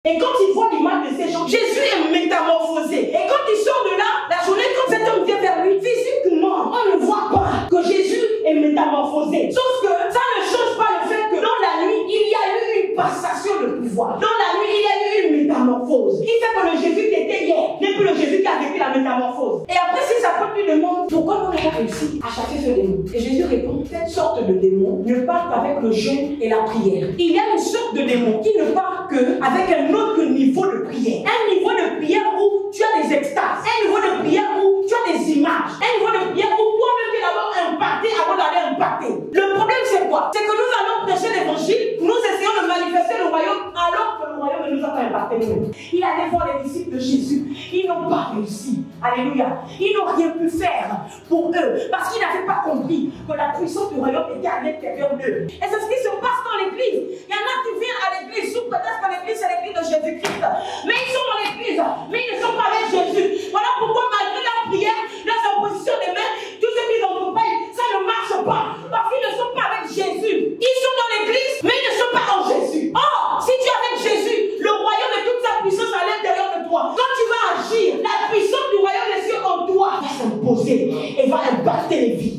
Et quand il voit l'image de ces gens, Jésus est métamorphosé. Et quand il sort de là, la journée, quand cet homme vient vers lui, physiquement, on ne voit pas que Jésus est métamorphosé. Sauf que ça ne change pas le fait que dans la nuit, il y a eu une passation de pouvoir. Dans la nuit, il y a eu une métamorphose. Qui fait que le Jésus qui était hier n'est plus le Jésus qui a vécu la métamorphose. Et après, si sa pote lui demande pourquoi on n'a pas réussi à chasser ce démon, et Jésus répond, cette sorte de démon ne part qu'avec le jeûne et la prière. Il y a une sorte de démon qui ne part qu'avec un autre niveau de prière. Un niveau de prière où tu as des extases. Un niveau de prière où tu as des images. Un niveau de prière où toi-même tu es d'abord impacté avant d'aller impacter. Le problème c'est quoi? C'est que nous allons prêcher l'évangile, nous essayons de manifester le royaume alors que le royaume ne nous a pas impacté nous-mêmes. Il allait voir les disciples de Jésus. Ils n'ont pas réussi. Alléluia. Ils n'ont rien pu faire pour eux parce qu'ils n'avaient pas compris que la puissance du royaume était à l'intérieur d'eux. Et c'est ce qui se passe dans l'église. Il y en a qui viennent à l'église sous prétexte que l'église c'est l'église de Jésus-Christ. Mais ils sont dans l'église, mais ils ne sont pas avec Jésus. Voilà pourquoi malgré la prière, leurs oppositions des mains, tout ce qu'ils entreprennent, ça ne marche pas. Parce qu'ils ne sont pas avec Jésus. Ils sont dans l'église, mais ils ne sont pas en Jésus. Or, si tu es avec Jésus, le royaume de toute sa puissance à l'intérieur de toi, quand tu vas agir, la puissance du royaume des cieux en toi va s'imposer et va impacter les vies.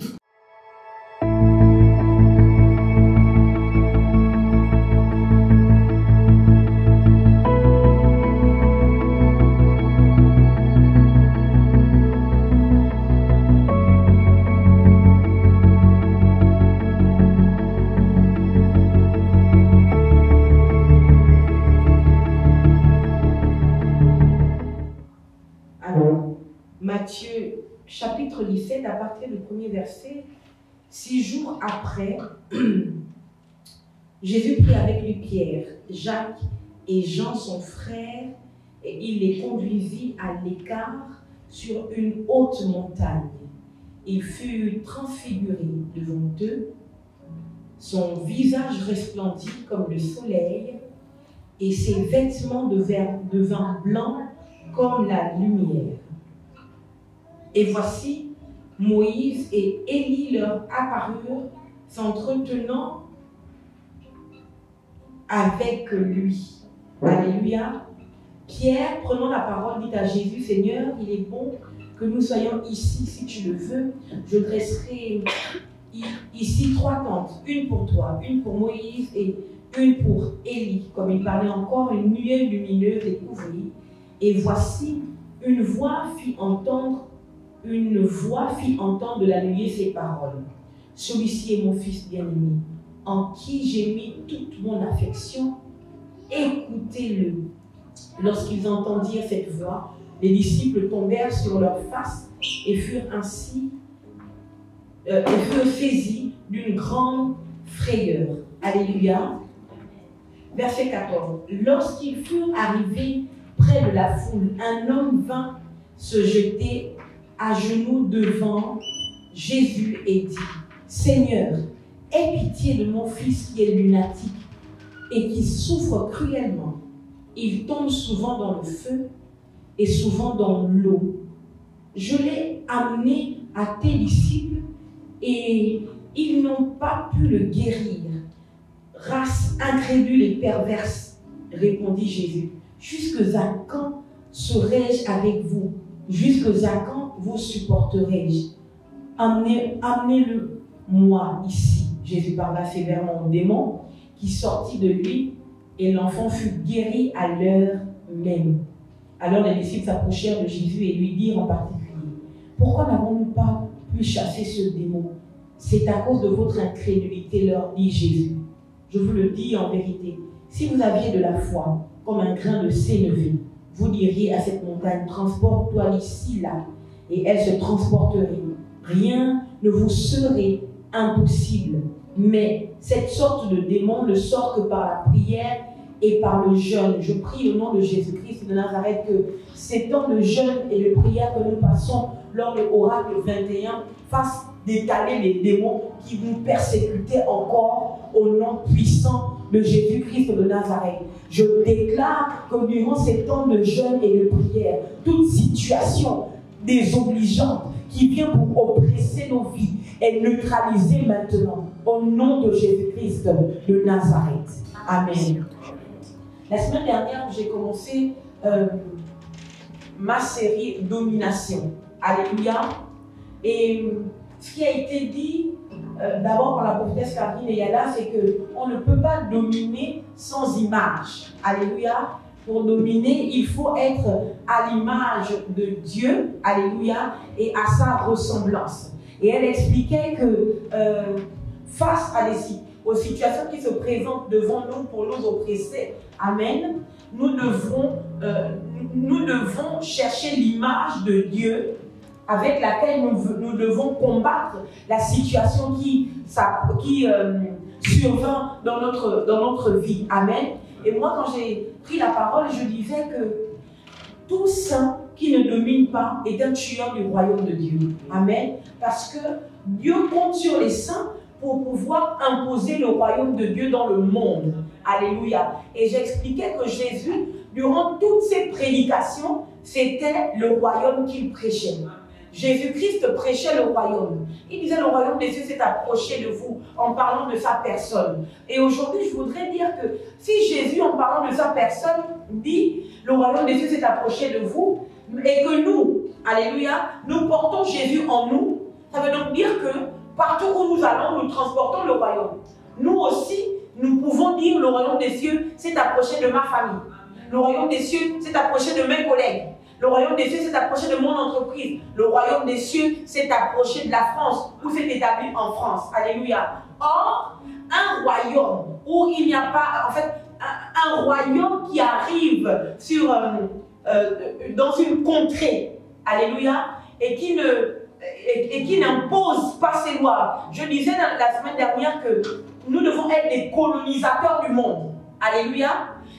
Matthieu chapitre 17, à partir du premier verset, 6 jours après, Jésus prit avec lui Pierre, Jacques et Jean son frère, et il les conduisit à l'écart sur une haute montagne. Il fut transfiguré devant eux, son visage resplendit comme le soleil, et ses vêtements devinrent blancs comme la lumière. Et voici, Moïse et Élie leur apparurent, s'entretenant avec lui. Alléluia. Pierre, prenant la parole, dit à Jésus, Seigneur, il est bon que nous soyons ici, si tu le veux. Je dresserai ici 3 tentes, une pour toi, une pour Moïse et une pour Élie. Comme il parlait encore, une nuée lumineuse les couvrit. Et voici, une voix fit entendre de la nuée ces paroles. Celui-ci est mon fils bien-aimé, en qui j'ai mis toute mon affection. Écoutez-le. Lorsqu'ils entendirent cette voix, les disciples tombèrent sur leur face et furent saisis d'une grande frayeur. Alléluia. Verset 14. Lorsqu'ils furent arrivés près de la foule, un homme vint se jeter à genoux devant Jésus et dit, Seigneur, aie pitié de mon fils qui est lunatique et qui souffre cruellement. Il tombe souvent dans le feu et souvent dans l'eau. Je l'ai amené à tes disciples et ils n'ont pas pu le guérir. Race incrédule et perverse, répondit Jésus. Jusqu'à quand serai-je avec vous? Jusqu'à quand vous supporterai-je? Amenez-le moi ici. Jésus parla sévèrement au démon qui sortit de lui et l'enfant fut guéri à l'heure même. Alors les disciples s'approchèrent de Jésus et lui dirent en particulier, pourquoi n'avons-nous pas pu chasser ce démon? C'est à cause de votre incrédulité, leur dit Jésus. Je vous le dis en vérité, si vous aviez de la foi comme un grain de sénévé, vous diriez à cette montagne, transporte-toi ici, là, et elle se transporterait. Rien ne vous serait impossible. Mais cette sorte de démon ne sort que par la prière et par le jeûne. Je prie au nom de Jésus-Christ de Nazareth que ces temps de jeûne et de prière que nous passons lors de l'oracle 21 fassent d'étaler les démons qui vous persécutaient encore au nom puissant de Jésus-Christ de Nazareth. Je déclare que durant ces temps de jeûne et de prière, toute situation désobligeante qui vient pour oppresser nos vies est neutralisée maintenant au nom de Jésus-Christ de Nazareth. Amen. La semaine dernière, j'ai commencé ma série Domination. Alléluia. Et ce qui a été dit d'abord par la prophétesse Karine et Yala, c'est qu'on ne peut pas dominer sans image. Alléluia. Pour dominer, il faut être à l'image de Dieu, alléluia, et à sa ressemblance. Et elle expliquait que face aux situations qui se présentent devant nous pour nous oppresser, amen, nous devons chercher l'image de Dieu avec laquelle nous devons combattre la situation qui survint dans notre vie. Amen. Et moi, quand j'ai pris la parole, je disais que tout saint qui ne domine pas est un tueur du royaume de Dieu. Amen. Parce que Dieu compte sur les saints pour pouvoir imposer le royaume de Dieu dans le monde. Alléluia. Et j'expliquais que Jésus, durant toutes ses prédications, c'était le royaume qu'il prêchait. Jésus-Christ prêchait le royaume. Il disait le royaume des cieux s'est approché de vous en parlant de sa personne. Et aujourd'hui, je voudrais dire que si Jésus, en parlant de sa personne, dit le royaume des cieux s'est approché de vous, et que nous, alléluia, nous portons Jésus en nous, ça veut donc dire que partout où nous allons, nous transportons le royaume. Nous aussi, nous pouvons dire le royaume des cieux s'est approché de ma famille. Le royaume des cieux s'est approché de mes collègues. Le royaume des cieux s'est approché de mon entreprise. Le royaume des cieux s'est approché de la France ou s'est établi en France. Alléluia. Or, un royaume où il n'y a pas, en fait, un royaume qui arrive dans une contrée, alléluia, et qui n'impose pas ses lois. Je disais la semaine dernière que nous devons être des colonisateurs du monde. Alléluia.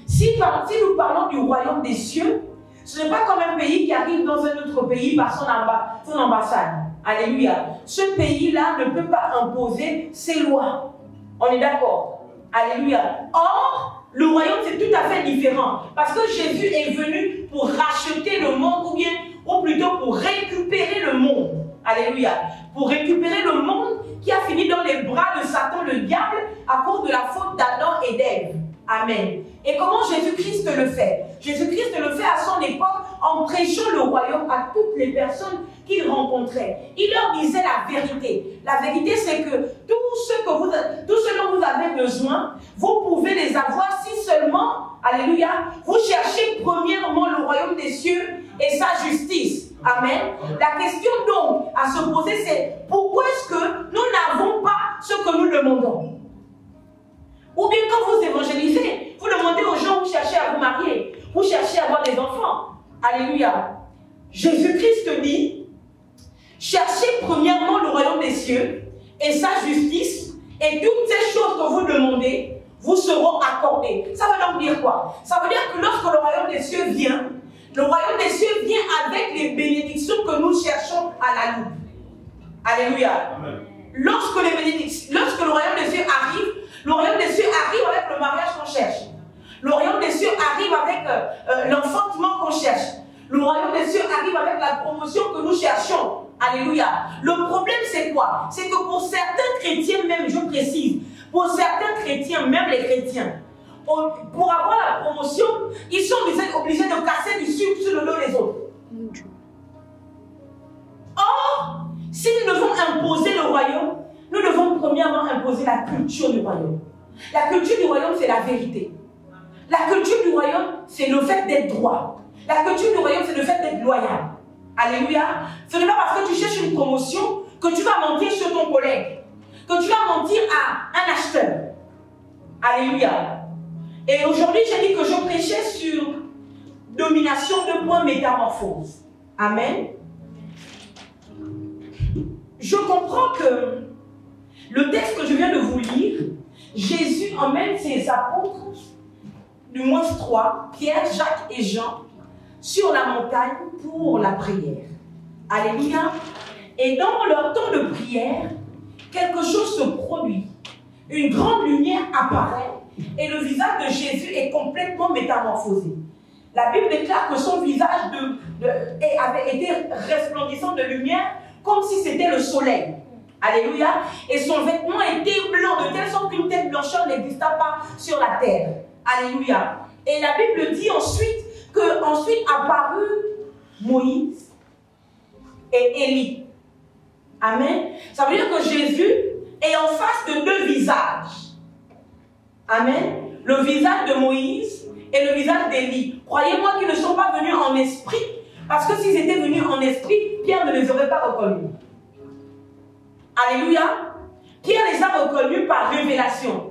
Si nous parlons du royaume des cieux, ce n'est pas comme un pays qui arrive dans un autre pays par son ambassade. Alléluia. Ce pays-là ne peut pas imposer ses lois. On est d'accord? Alléluia. Or, le royaume, c'est tout à fait différent. Parce que Jésus est venu pour racheter le monde, ou plutôt pour récupérer le monde. Alléluia. Pour récupérer le monde qui a fini dans les bras de Satan, le diable, à cause de la faute d'Adam et d'Ève. Amen. Et comment Jésus-Christ le fait? Jésus-Christ le fait à son époque en prêchant le royaume à toutes les personnes qu'il rencontrait. Il leur disait la vérité. La vérité, c'est que tout ce dont vous avez besoin, vous pouvez les avoir si seulement, alléluia, vous cherchez premièrement le royaume des cieux et sa justice. Amen. La question donc à se poser, c'est pourquoi est-ce que nous n'avons pas ce que nous demandons? Ou bien quand vous évangélisez, vous demandez aux gens, vous cherchez à vous marier, vous cherchez à avoir des enfants. Alléluia. Jésus-Christ dit, cherchez premièrement le royaume des cieux et sa justice, et toutes ces choses que vous demandez vous seront accordées. Ça veut donc dire quoi? Ça veut dire que lorsque le royaume des cieux vient, le royaume des cieux vient avec les bénédictions que nous cherchons à la loupe. Alléluia. Amen. Lorsque le royaume des cieux arrive, le royaume des cieux arrive avec le mariage qu'on cherche. Le royaume des cieux arrive avec l'enfantement qu'on cherche. Le royaume des cieux arrive avec la promotion que nous cherchons. Alléluia. Le problème, c'est quoi? C'est que pour certains chrétiens, même, je précise, pour certains chrétiens, même les chrétiens, pour avoir la promotion, ils sont obligés de casser du sucre sur le dos des autres. Or, si nous devons imposer le royaume, nous devons premièrement imposer la culture du royaume. La culture du royaume, c'est la vérité. La culture du royaume, c'est le fait d'être droit. La culture du royaume, c'est le fait d'être loyal. Alléluia. Ce n'est pas parce que tu cherches une promotion que tu vas mentir sur ton collègue, que tu vas mentir à un acheteur. Alléluia. Et aujourd'hui, j'ai dit que je prêchais sur domination de point métamorphose. Amen. Je comprends que le texte que je viens de vous lire, Jésus emmène ses apôtres, du moins 3, Pierre, Jacques et Jean, sur la montagne pour la prière. Alléluia. Et dans leur temps de prière, quelque chose se produit. Une grande lumière apparaît et le visage de Jésus est complètement métamorphosé. La Bible déclare que son visage avait été resplendissant de lumière comme si c'était le soleil. Alléluia. Et son vêtement était blanc de telle sorte qu'une telle blancheur n'exista pas sur la terre. Alléluia. Et la Bible dit ensuite qu'ensuite apparut Moïse et Élie. Amen. Ça veut dire que Jésus est en face de deux visages. Amen. Le visage de Moïse et le visage d'Élie. Croyez-moi qu'ils ne sont pas venus en esprit, parce que s'ils étaient venus en esprit, Pierre ne les aurait pas reconnus. Alléluia. Pierre les a reconnus par révélation.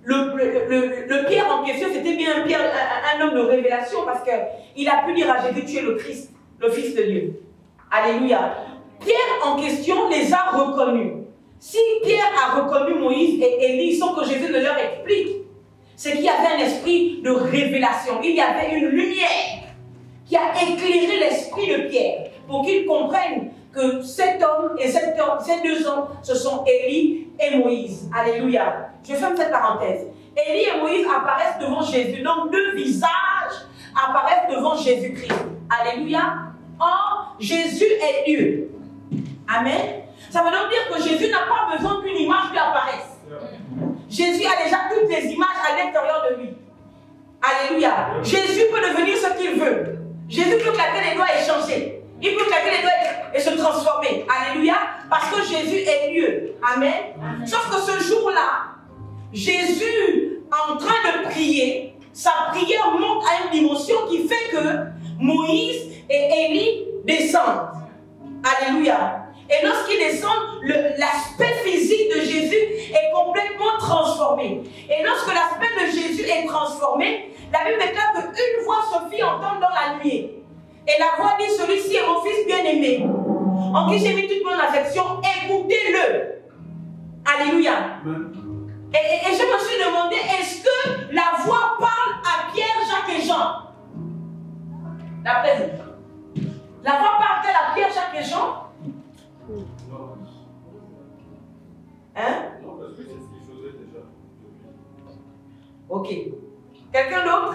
Le Pierre en question, c'était bien un homme de révélation, parce qu'il a pu dire à Jésus, tu es le Christ, le Fils de Dieu. Alléluia. Pierre en question les a reconnus. Si Pierre a reconnu Moïse et Élie sans que Jésus ne leur explique, c'est qu'il y avait un esprit de révélation. Il y avait une lumière qui a éclairé l'esprit de Pierre pour qu'il comprenne que cet homme et ces deux hommes, ce sont Élie et Moïse. Alléluia. Je ferme cette parenthèse. Élie et Moïse apparaissent devant Jésus. Donc deux visages apparaissent devant Jésus-Christ. Alléluia. Or, Jésus est Dieu. Amen. Ça veut donc dire que Jésus n'a pas besoin qu'une image lui apparaisse. Jésus a déjà toutes les images à l'intérieur de lui. Alléluia. Jésus peut devenir ce qu'il veut. Jésus peut claquer les doigts et changer. Il peut claquer les doigts et se transformer. Alléluia. Parce que Jésus est Dieu. Amen. Amen. Sauf que ce jour-là, Jésus, en train de prier, sa prière monte à une dimension qui fait que Moïse et Élie descendent. Alléluia. Et lorsqu'ils descendent, l'aspect physique de Jésus est complètement transformé. Et lorsque l'aspect de Jésus est transformé, la Bible déclare qu'une voix se fit entendre dans la nuit. Et la voix dit, celui-ci est mon fils bien-aimé, en qui j'ai mis toute mon affection, écoutez-le. Alléluia. Et je me suis demandé, est-ce que la voix parle à Pierre, Jacques et Jean? D'après vous. La voix parle-t-elle à Pierre, Jacques et Jean? Hein? Non, parce que c'est ce qu'ils faisaient déjà. Ok. Quelqu'un d'autre?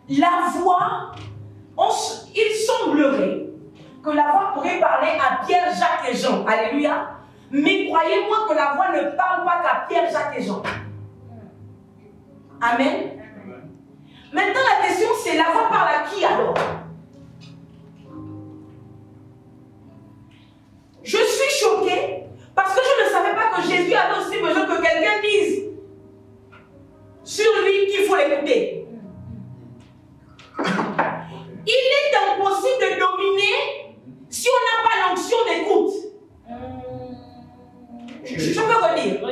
La voix, il semblerait que la voix pourrait parler à Pierre, Jacques et Jean. Alléluia. Mais croyez-moi que la voix ne parle pas qu'à Pierre, Jacques et Jean. Amen. Maintenant, la question, c'est la voix parle à qui alors? Je suis choquée parce que je ne savais pas que Jésus avait aussi besoin que quelqu'un dise sur lui qu'il faut l'écouter. Il est impossible de dominer si on n'a pas l'onction d'écoute. Je peux redire.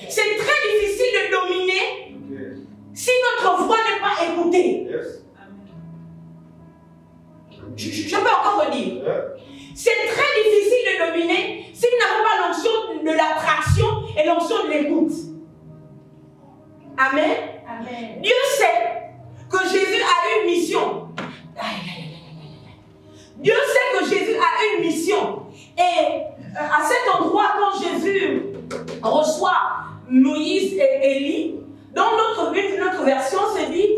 C'est très difficile de dominer si notre voix n'est pas écoutée. Je peux encore redire. C'est très difficile de dominer si nous n'avons pas l'onction de l'attraction et l'onction de l'écoute. Amen. Amen. Dieu sait que Jésus a une mission. Dieu sait que Jésus a une mission. Et à cet endroit, quand Jésus reçoit Moïse et Élie, dans notre version, c'est dit,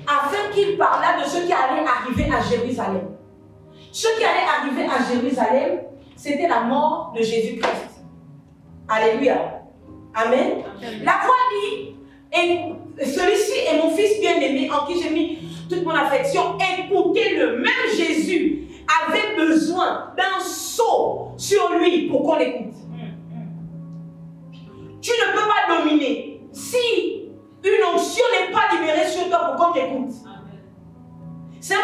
afin qu'il parlât de ce qui allait arriver à Jérusalem. Ce qui allait arriver à Jérusalem, c'était la mort de Jésus-Christ. Alléluia. Amen. La voix dit, celui-ci est mon fils bien-aimé en qui j'ai mis toute mon affection. Écoutez-le. Même Jésus avait besoin d'un sceau sur lui pour qu'on l'écoute. Tu ne peux pas dominer si une onction n'est pas libérée sur toi pour qu'on t'écoute. C'est un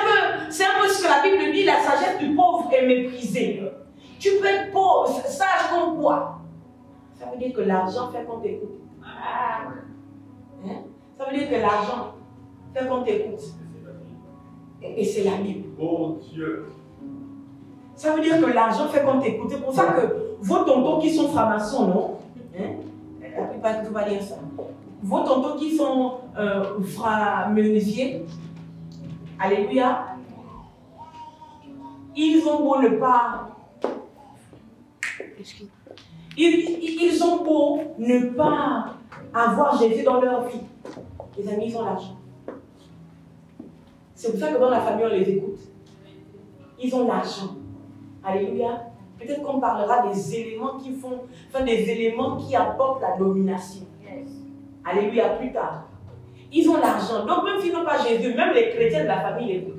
peu ce que la Bible dit, la sagesse du pauvre est méprisée. Tu peux être pauvre, sage comme quoi? Ça veut dire que l'argent fait qu'on t'écoute. Hein? Ça veut dire que l'argent fait qu'on t'écoute. Et c'est la Bible. Oh Dieu. Ça veut dire que l'argent fait qu'on t'écoute. C'est pour ça que vos tontons qui sont francs-maçons, non? Hein? La plupart ne va dire ça. Vos tontons qui sont francs-menuisiers, alléluia, ils ont beau ne pas. Ils ont beau ne pas avoir Jésus dans leur vie. Les amis, ils ont l'argent. C'est pour ça que dans la famille, on les écoute. Ils ont l'argent. Alléluia. Peut-être qu'on parlera des éléments qui font, des éléments qui apportent la domination. Alléluia, plus tard. Ils ont l'argent. Donc même s'ils n'ont pas Jésus, même les chrétiens de la famille les écoutent.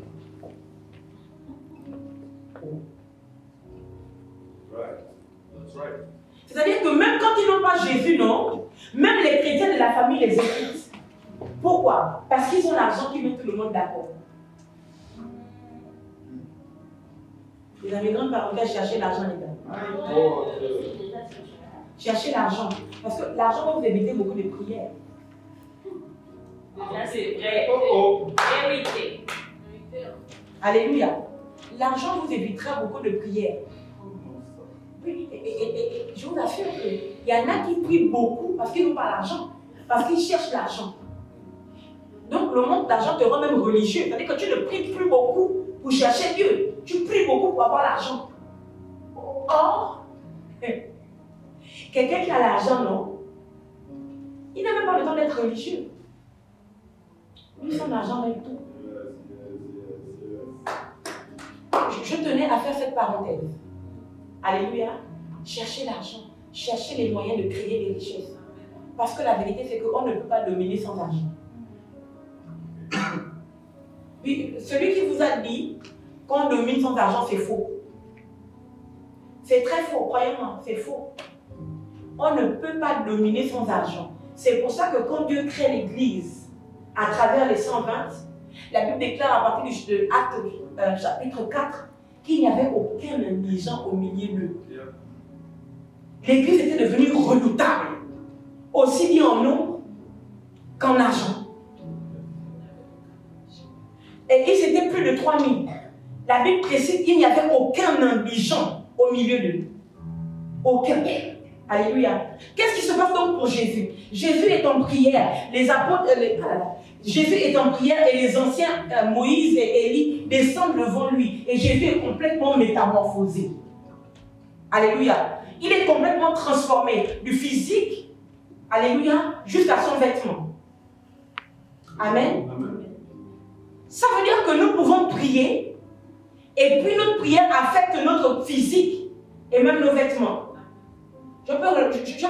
C'est-à-dire que même quand ils n'ont pas Jésus, non, même les chrétiens de la famille les écoutent. Pourquoi? Parce qu'ils ont l'argent qui met tout le monde d'accord. Les amis, grande parenthèse, chercher l'argent, les gars. Cherchez l'argent. Parce que l'argent va vous éviter beaucoup de prières. Ça c'est vrai. Vérité. Alléluia. L'argent vous évitera beaucoup de prières. Oui, et je vous assure qu'il y en a qui prient beaucoup parce qu'ils n'ont pas l'argent. Parce qu'ils cherchent l'argent. Donc le manque d'argent te rend même religieux. C'est-à-dire que tu ne pries plus beaucoup pour chercher Dieu. Tu pries beaucoup pour avoir l'argent. Or, quelqu'un qui a l'argent, non, il n'a même pas le temps d'être religieux. Lui, son argent même tout. Je tenais à faire cette parenthèse. Alléluia. Cherchez l'argent. Cherchez les moyens de créer des richesses. Parce que la vérité, c'est qu'on ne peut pas dominer sans argent. Puis, celui qui vous a dit qu'on domine sans argent, c'est faux. C'est très faux, croyez-moi, c'est faux. On ne peut pas dominer sans argent. C'est pour ça que quand Dieu crée l'Église à travers les 120, la Bible déclare à partir de Actes chapitre 4 qu'il n'y avait aucun indigent au milieu d'eux. L'Église était devenue redoutable, aussi bien en nombre qu'en argent. Et ils étaient plus de 3000. La Bible précise qu'il n'y avait aucun indigent au milieu d'eux. Aucun. Alléluia. Qu'est-ce qui se passe donc pour Jésus? Jésus est en prière. Les apôtres, Jésus est en prière et les anciens, Moïse et Élie, descendent devant lui. Et Jésus est complètement métamorphosé. Alléluia. Il est complètement transformé du physique, alléluia, jusqu'à son vêtement. Amen. Amen. Ça veut dire que nous pouvons prier et puis notre prière affecte notre physique et même nos vêtements. Je peux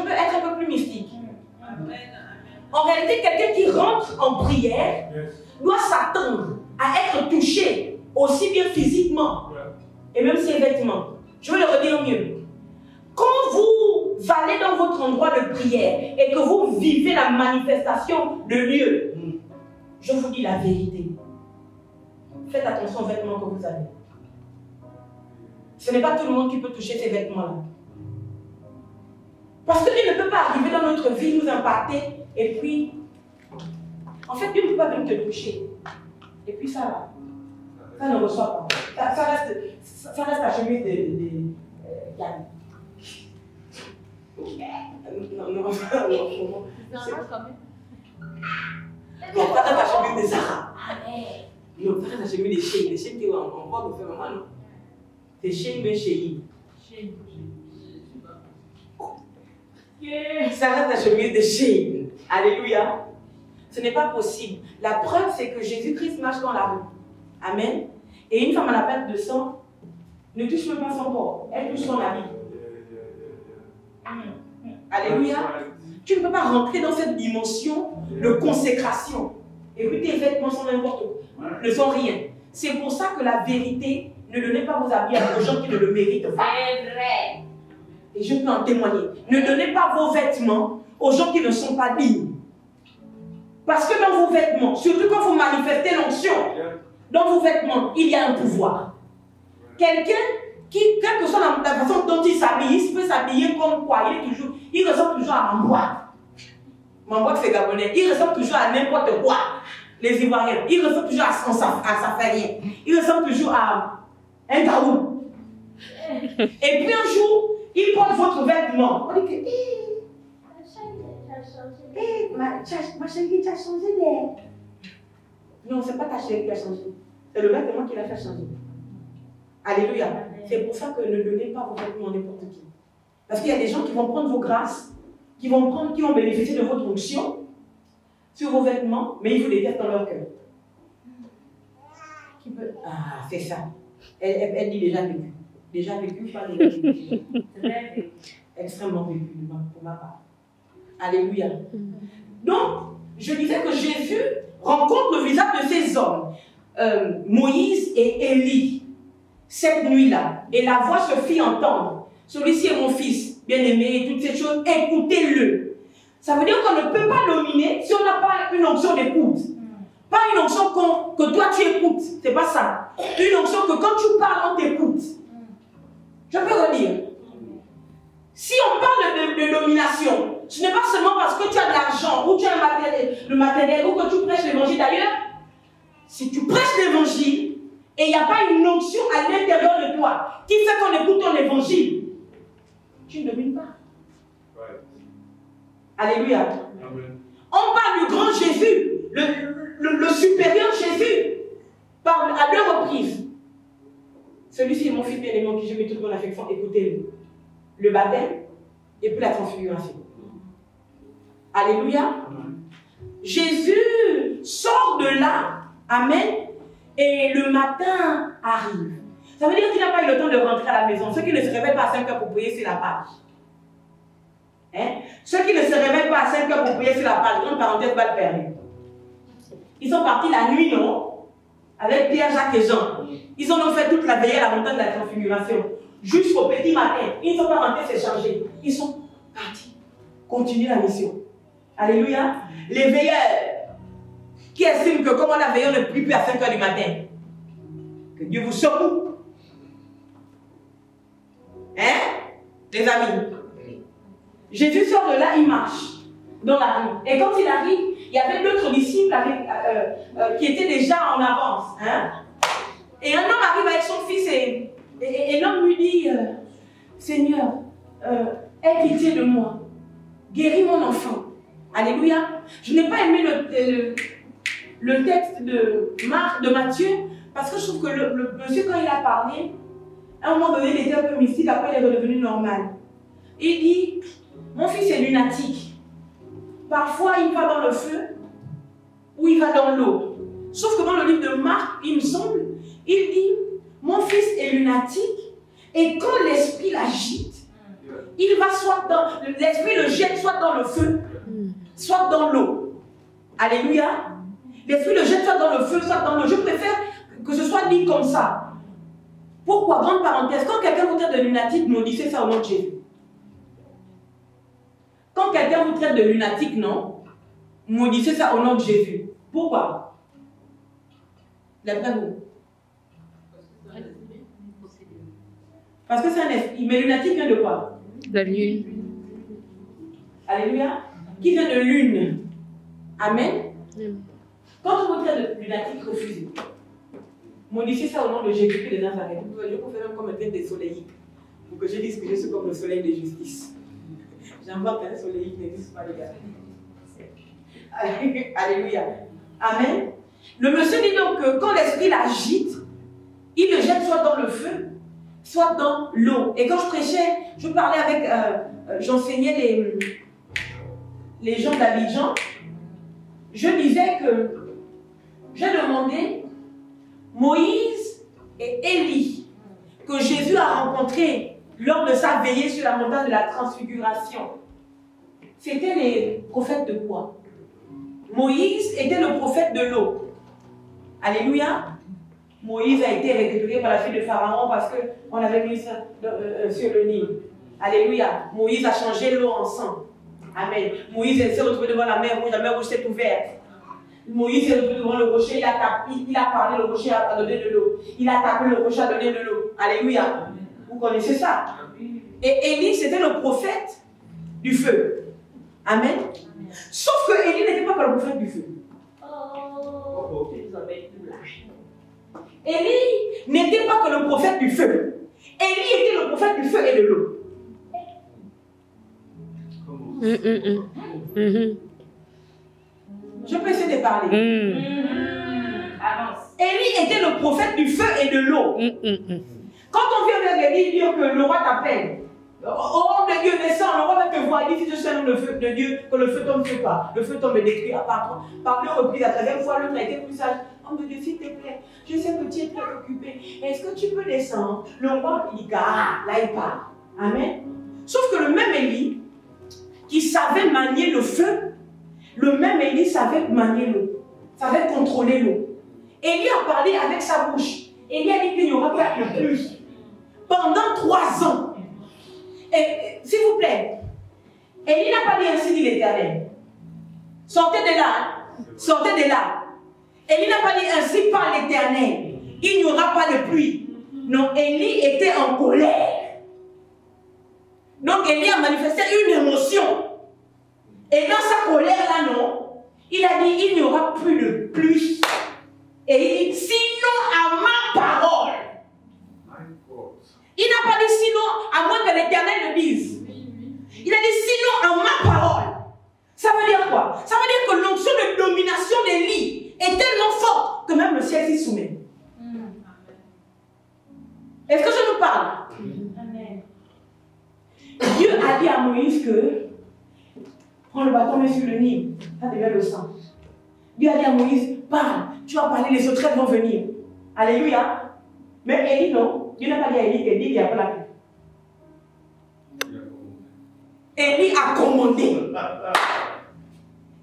être un peu plus mystique. En réalité, quelqu'un qui rentre en prière doit s'attendre à être touché aussi bien physiquement et même ses vêtements. Je vais le redire mieux. Quand vous allez dans votre endroit de prière et que vous vivez la manifestation de Dieu, je vous dis la vérité. Faites attention aux vêtements que vous avez. Ce n'est pas tout le monde qui peut toucher ces vêtements-là. Parce que Dieu ne peut pas arriver dans notre vie, nous impacter, et puis, en fait, Dieu ne peut pas venir te toucher. Et puis ça ne reçoit pas. Ça reste la chemise de Yann. Non, ça reste la chemise de Sarah. Non, ça reste la chemise de Chéri. Les chaînes qui sont en voie de faire maman, non. C'est Chéri, mais Chéri. Ça reste la chemise de Chéri. Alléluia. Ce n'est pas possible. La preuve, c'est que Jésus-Christ marche dans la rue. Amen. Et une femme à la perte de sang ne touche même pas son corps. Elle touche son habit. Alléluia. Tu ne peux pas rentrer dans cette dimension de consécration. Et puis tes vêtements sont n'importe quoi, ne sont rien. C'est pour ça que la vérité, ne donnez pas vos habits aux gens qui ne le méritent pas. C'est vrai. Et je peux en témoigner. Ne donnez pas vos vêtements aux gens qui ne sont pas dignes. Parce que dans vos vêtements, surtout quand vous manifestez l'onction, dans vos vêtements, il y a un pouvoir. Quelqu'un qui, quelle que soit la façon dont il s'habille, il peut s'habiller comme quoi, il ressemble toujours à Mamboite. Mamboite c'est gabonais. Il ressemble toujours à n'importe quoi. Les Ivoiriens. Il ressemble toujours à Safarien. Il ressemble toujours à un Gaou. Et puis un jour, il porte votre vêtement. On dit que, ma chérie, tu as changé d'air. Non, ce n'est pas ta chérie qui a changé. C'est le vêtement qui l'a fait changer. Alléluia. C'est pour ça que ne donnez pas vos vêtements à n'importe qui. Parce qu'il y a des gens qui vont prendre vos grâces, qui vont bénéficier de votre onction sur vos vêtements, mais ils vous détestent dans leur cœur. Ah, c'est ça. Elle dit déjà vécu. Déjà vécu, pas déjà vécu. Extrêmement vécu pour ma part. Alléluia. Donc, je disais que Jésus rencontre le visage de ces hommes, Moïse et Élie, cette nuit-là. Et la voix se fit entendre. Celui-ci est mon fils, bien-aimé, et toutes ces choses, écoutez-le. Ça veut dire qu'on ne peut pas dominer si on n'a pas une onction d'écoute. Pas une onction que toi tu écoutes, c'est pas ça. Une onction que quand tu parles, on t'écoute. Je peux redire. Si on parle de domination, ce n'est pas seulement parce que tu as de l'argent, ou tu as le matériel, ou que tu prêches l'évangile. D'ailleurs, si tu prêches l'évangile, et il n'y a pas une onction à l'intérieur de toi, qui fait qu'on écoute ton évangile, tu ne domines pas. Ouais. Alléluia. Amen. On parle du grand Jésus, le supérieur Jésus, parle à 2 reprises. Celui-ci est mon fils bien-aimé en qui je mets toute mon affection, écoutez-le. Le baptême et puis la transfiguration. Alléluia. Jésus sort de là, amen, et le matin arrive. Ça veut dire qu'il n'a pas eu le temps de rentrer à la maison. Ceux qui ne se réveillent pas à 5 heures pour prier sur la page. Hein? Ceux qui ne se réveillent pas à 5 heures pour prier sur la page, grande parenthèse, balle perdue. Ils sont partis la nuit, non? Avec Pierre, Jacques et Jean. Ils ont fait toute la veillée à la montagne de la transfiguration. Jusqu'au petit matin. Ils ne sont pas rentrés s'échanger. Ils sont partis. Continuer la mission. Alléluia. Les veilleurs qui estiment que comme on a veillé, on ne prie plus à 5 heures du matin. Que Dieu vous secoue. Hein? Les amis. Jésus sort de là, il marche dans la rue. Et quand il arrive, il y avait d'autres disciples qui étaient déjà en avance. Hein? Et un homme arrive avec son fils et l'homme lui dit, Seigneur, aie pitié de moi. Guéris mon enfant. Alléluia. Je n'ai pas aimé le texte de Matthieu parce que je trouve que le monsieur, quand il a parlé, à un moment donné, il était un peu mystique, après il est redevenu normal. Il dit, mon fils est lunatique. Parfois, il va dans le feu ou il va dans l'eau. Sauf que dans le livre de Marc, il me semble, il dit, mon fils est lunatique et quand l'esprit l'agite, il va soit dans, l'esprit le jette soit dans le feu, soit dans l'eau. Alléluia. L'esprit le jette soit dans le feu, soit dans l'eau. Je préfère que ce soit dit comme ça. Pourquoi? Grande parenthèse, quand quelqu'un vous traite de lunatique, maudissez ça au nom de Jésus. Quand quelqu'un vous traite de lunatique, non, maudissez ça au nom de Jésus. Pourquoi? D'après vous? Parce que c'est un esprit. Mais lunatique vient de quoi? La lune. Alléluia. Qui vient de lune. Amen. Quand on vous traite de lunatique, refusez. Maudissez ça au nom de Jésus de Nazareth. Je vous fais même comme un traite des soleils. Pour que je dise que je suis comme le soleil de justice. J'invente un soleil qui n'existe pas, les gars. Alléluia. Amen. Le monsieur dit donc que quand l'esprit l'agite, il le jette soit dans le feu, soit dans l'eau. Et quand je prêchais, je parlais avec, j'enseignais les gens d'Abidjan, je disais que j'ai demandé Moïse et Élie, que Jésus a rencontrés lors de sa veillée sur la montagne de la transfiguration. C'était les prophètes de quoi? Moïse était le prophète de l'eau. Alléluia. Moïse a été récupéré par la fille de Pharaon parce qu'on avait mis ça sur le Nil. Alléluia. Moïse a changé l'eau en sang. Amen. Moïse s'est retrouvé devant la mer rouge s'est ouverte. Moïse s'est retrouvé devant le rocher, il a parlé, le rocher a donné de l'eau. Il a tapé, le rocher a donné de l'eau. Alléluia. Vous connaissez ça? Et Élie, c'était le prophète du feu. Amen. Sauf que Élie n'était pas que le prophète du feu. Élie n'était pas que le prophète du feu. Élie était le prophète du feu et de l'eau. Je peux essayer de parler. Avance. Élie était le prophète du feu et de l'eau. Quand on vient vers Élie dire que le roi t'appelle, au nom de Dieu descend, le roi va te voir, il dit si je suis un homme de feu de Dieu, que le feu tombe sur toi. Le feu tombe et détruit à part toi. Par deux reprises, la troisième fois, l'autre a été plus sage. Homme de Dieu, s'il te plaît, je sais que tu es très occupé. Est-ce que tu peux descendre? Le roi, il dit, ah, là il part. Amen. Sauf que le même Élie, qui savait manier le feu le même Élie savait manier l'eau, savait contrôler l'eau. Élie a parlé avec sa bouche. Élie a dit qu'il n'y aura pas de plus. Pendant 3 ans. Et s'il vous plaît, Élie n'a pas dit ainsi dit l'Éternel. Sortez de là. Sortez de là. Élie n'a pas dit ainsi par l'Éternel. Il n'y aura pas de pluie. Non, Élie était en colère. Donc Élie a manifesté une émotion. Et dans sa colère-là, non, il a dit, il n'y aura plus de pluie. Et il dit, sinon à ma parole. Il n'a pas dit sinon, à moins que l'Éternel le dise. Il a dit sinon à ma parole. Ça veut dire quoi? Ça veut dire que l'onction de domination d'Élie est tellement forte que même le ciel s'y soumet. Est-ce que je nous parle? Amen. Dieu a dit à Moïse que prends le bâton, mets sur le Nil, ça devient le sang. Dieu a dit à Moïse, parle, tu vas parler, les sauterelles vont venir. Alléluia. Mais Élie, non. Dieu n'a pas dit à Élie qu'il n'y a pas la pluie. Élie a commandé.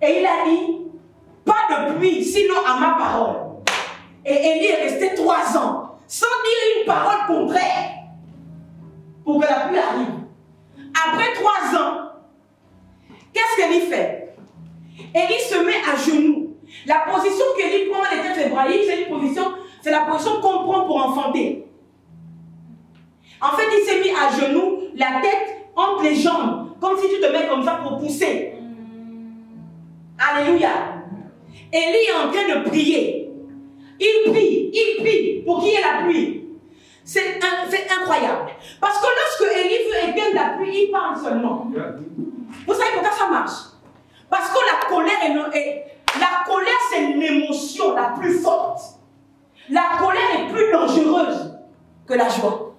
Et il a dit, pas de pluie, sinon à ma parole. Et Élie est resté 3 ans, sans dire une parole contraire, pour que la pluie arrive. Après 3 ans, qu'est-ce qu'Élie fait? Élie se met à genoux. La position qu'Élie prend dans les textes hébraïques, c'est la position qu'on prend pour enfanter. En fait, il s'est mis à genoux, la tête entre les jambes, comme si tu te mets comme ça pour pousser. Alléluia. Élie est en train de prier. Il prie pour qu'il y ait la pluie. C'est incroyable. Parce que lorsque Élie veut éteindre la pluie, il parle seulement. Vous savez pourquoi ça marche? Parce que la colère, c'est l'émotion la plus forte. La colère est plus dangereuse que la joie.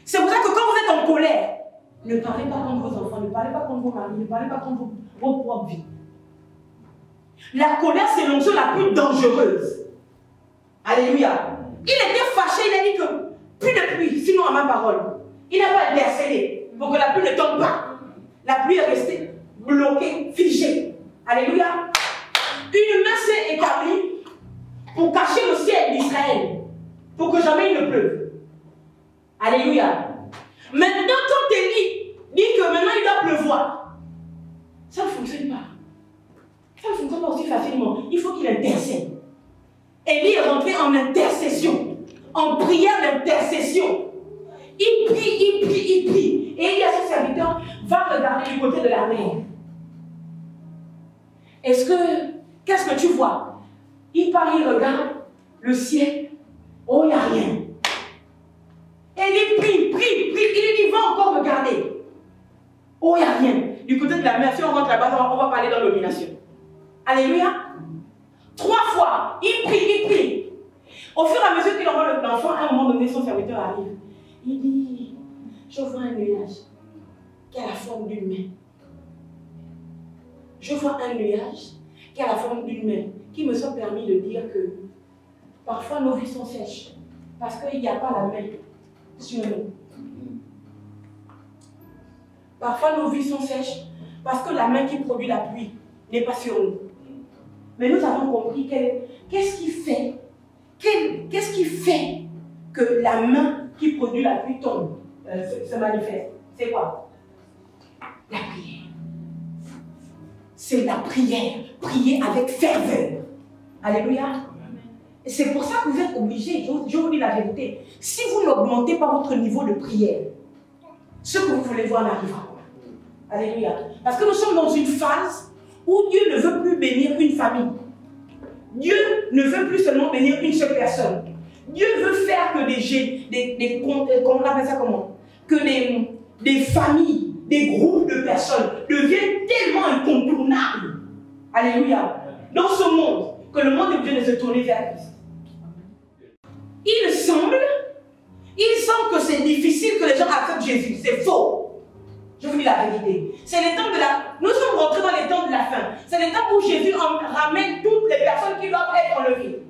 C'est pour ça que quand vous êtes en colère, ne parlez pas contre vos enfants, ne parlez pas contre vos maris, ne parlez pas contre vos propres vies. La colère, c'est l'onction la plus dangereuse. Alléluia. Il était fâché, il a dit que plus de pluie, sinon à ma parole. Il n'a pas intercédé pour que la pluie ne tombe pas. La pluie est restée bloquée, figée. Alléluia. Une main s'est établie pour cacher le ciel d'Israël, pour que jamais il ne pleuve. Alléluia. Maintenant, quand Élie dit que maintenant il doit pleuvoir, ça ne fonctionne pas. Ça ne fonctionne pas aussi facilement. Il faut qu'il intercède. Élie est rentré en intercession, en prière d'intercession. Il prie. Et il dit à son serviteur, va regarder du côté de la mer. Qu'est-ce que tu vois? Il part, il regarde le ciel. Oh, il n'y a rien. Élie prie. Il lui dit, va encore regarder. Oh, il n'y a rien. Du côté de la mer, si on rentre là-bas, on va parler dans domination. Alléluia. 3 fois, il prie. Au fur et à mesure qu'il envoie l'enfant, à un moment donné, son serviteur arrive. Il dit, je vois un nuage qui a la forme d'une main. Je vois un nuage qui a la forme d'une main, qui me sont permis de dire que parfois nos vies sont sèches, parce qu'il n'y a pas la main sur nous. Parfois nos vies sont sèches, parce que la main qui produit la pluie n'est pas sur nous. Mais nous avons compris qu'est-ce qui fait que la main qui produit la pluie tombe, se manifeste. C'est quoi? La prière. C'est la prière. Prier avec ferveur. Alléluia. Et c'est pour ça que vous êtes obligés, je vous dis la vérité, si vous n'augmentez pas votre niveau de prière, ce que vous voulez voir n'arrivera pas. Alléluia. Parce que nous sommes dans une phase où Dieu ne veut plus bénir une famille. Dieu ne veut plus seulement bénir une seule personne. Dieu veut faire que comment on appelle ça comment? Que des familles, des groupes de personnes deviennent tellement incontournables. Alléluia. Dans ce monde, que le monde est obligé de se tourner vers Christ. Il semble que c'est difficile que les gens acceptent Jésus. C'est faux. Je vous dis la vérité. C'est les temps de la... Nous sommes rentrés dans les temps de la fin. C'est les temps où Jésus ramène toutes les personnes qui doivent être enlevées.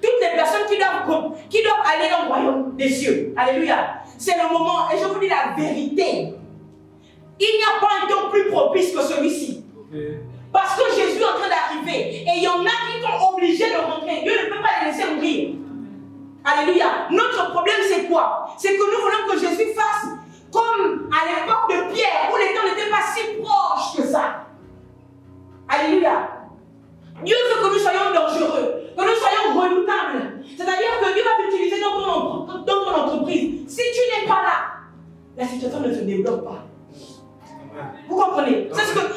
Toutes les personnes qui doivent aller dans le royaume des cieux. Alléluia. C'est le moment, et je vous dis la vérité. Il n'y a pas un temps plus propice que celui-ci. Parce que Jésus est en train d'arriver. Et il y en a qui sont obligés de rentrer. Dieu ne peut pas les laisser mourir. Alléluia. Notre problème, c'est quoi? C'est que nous voulons que Jésus fasse comme à l'époque de Pierre, où les temps n'étaient pas si proches que ça. Alléluia. Dieu veut que nous soyons dangereux, que nous soyons redoutables. C'est-à-dire que Dieu va t'utiliser dans ton entreprise. Si tu n'es pas là, la situation ne se développe pas. Vous comprenez? C'est dans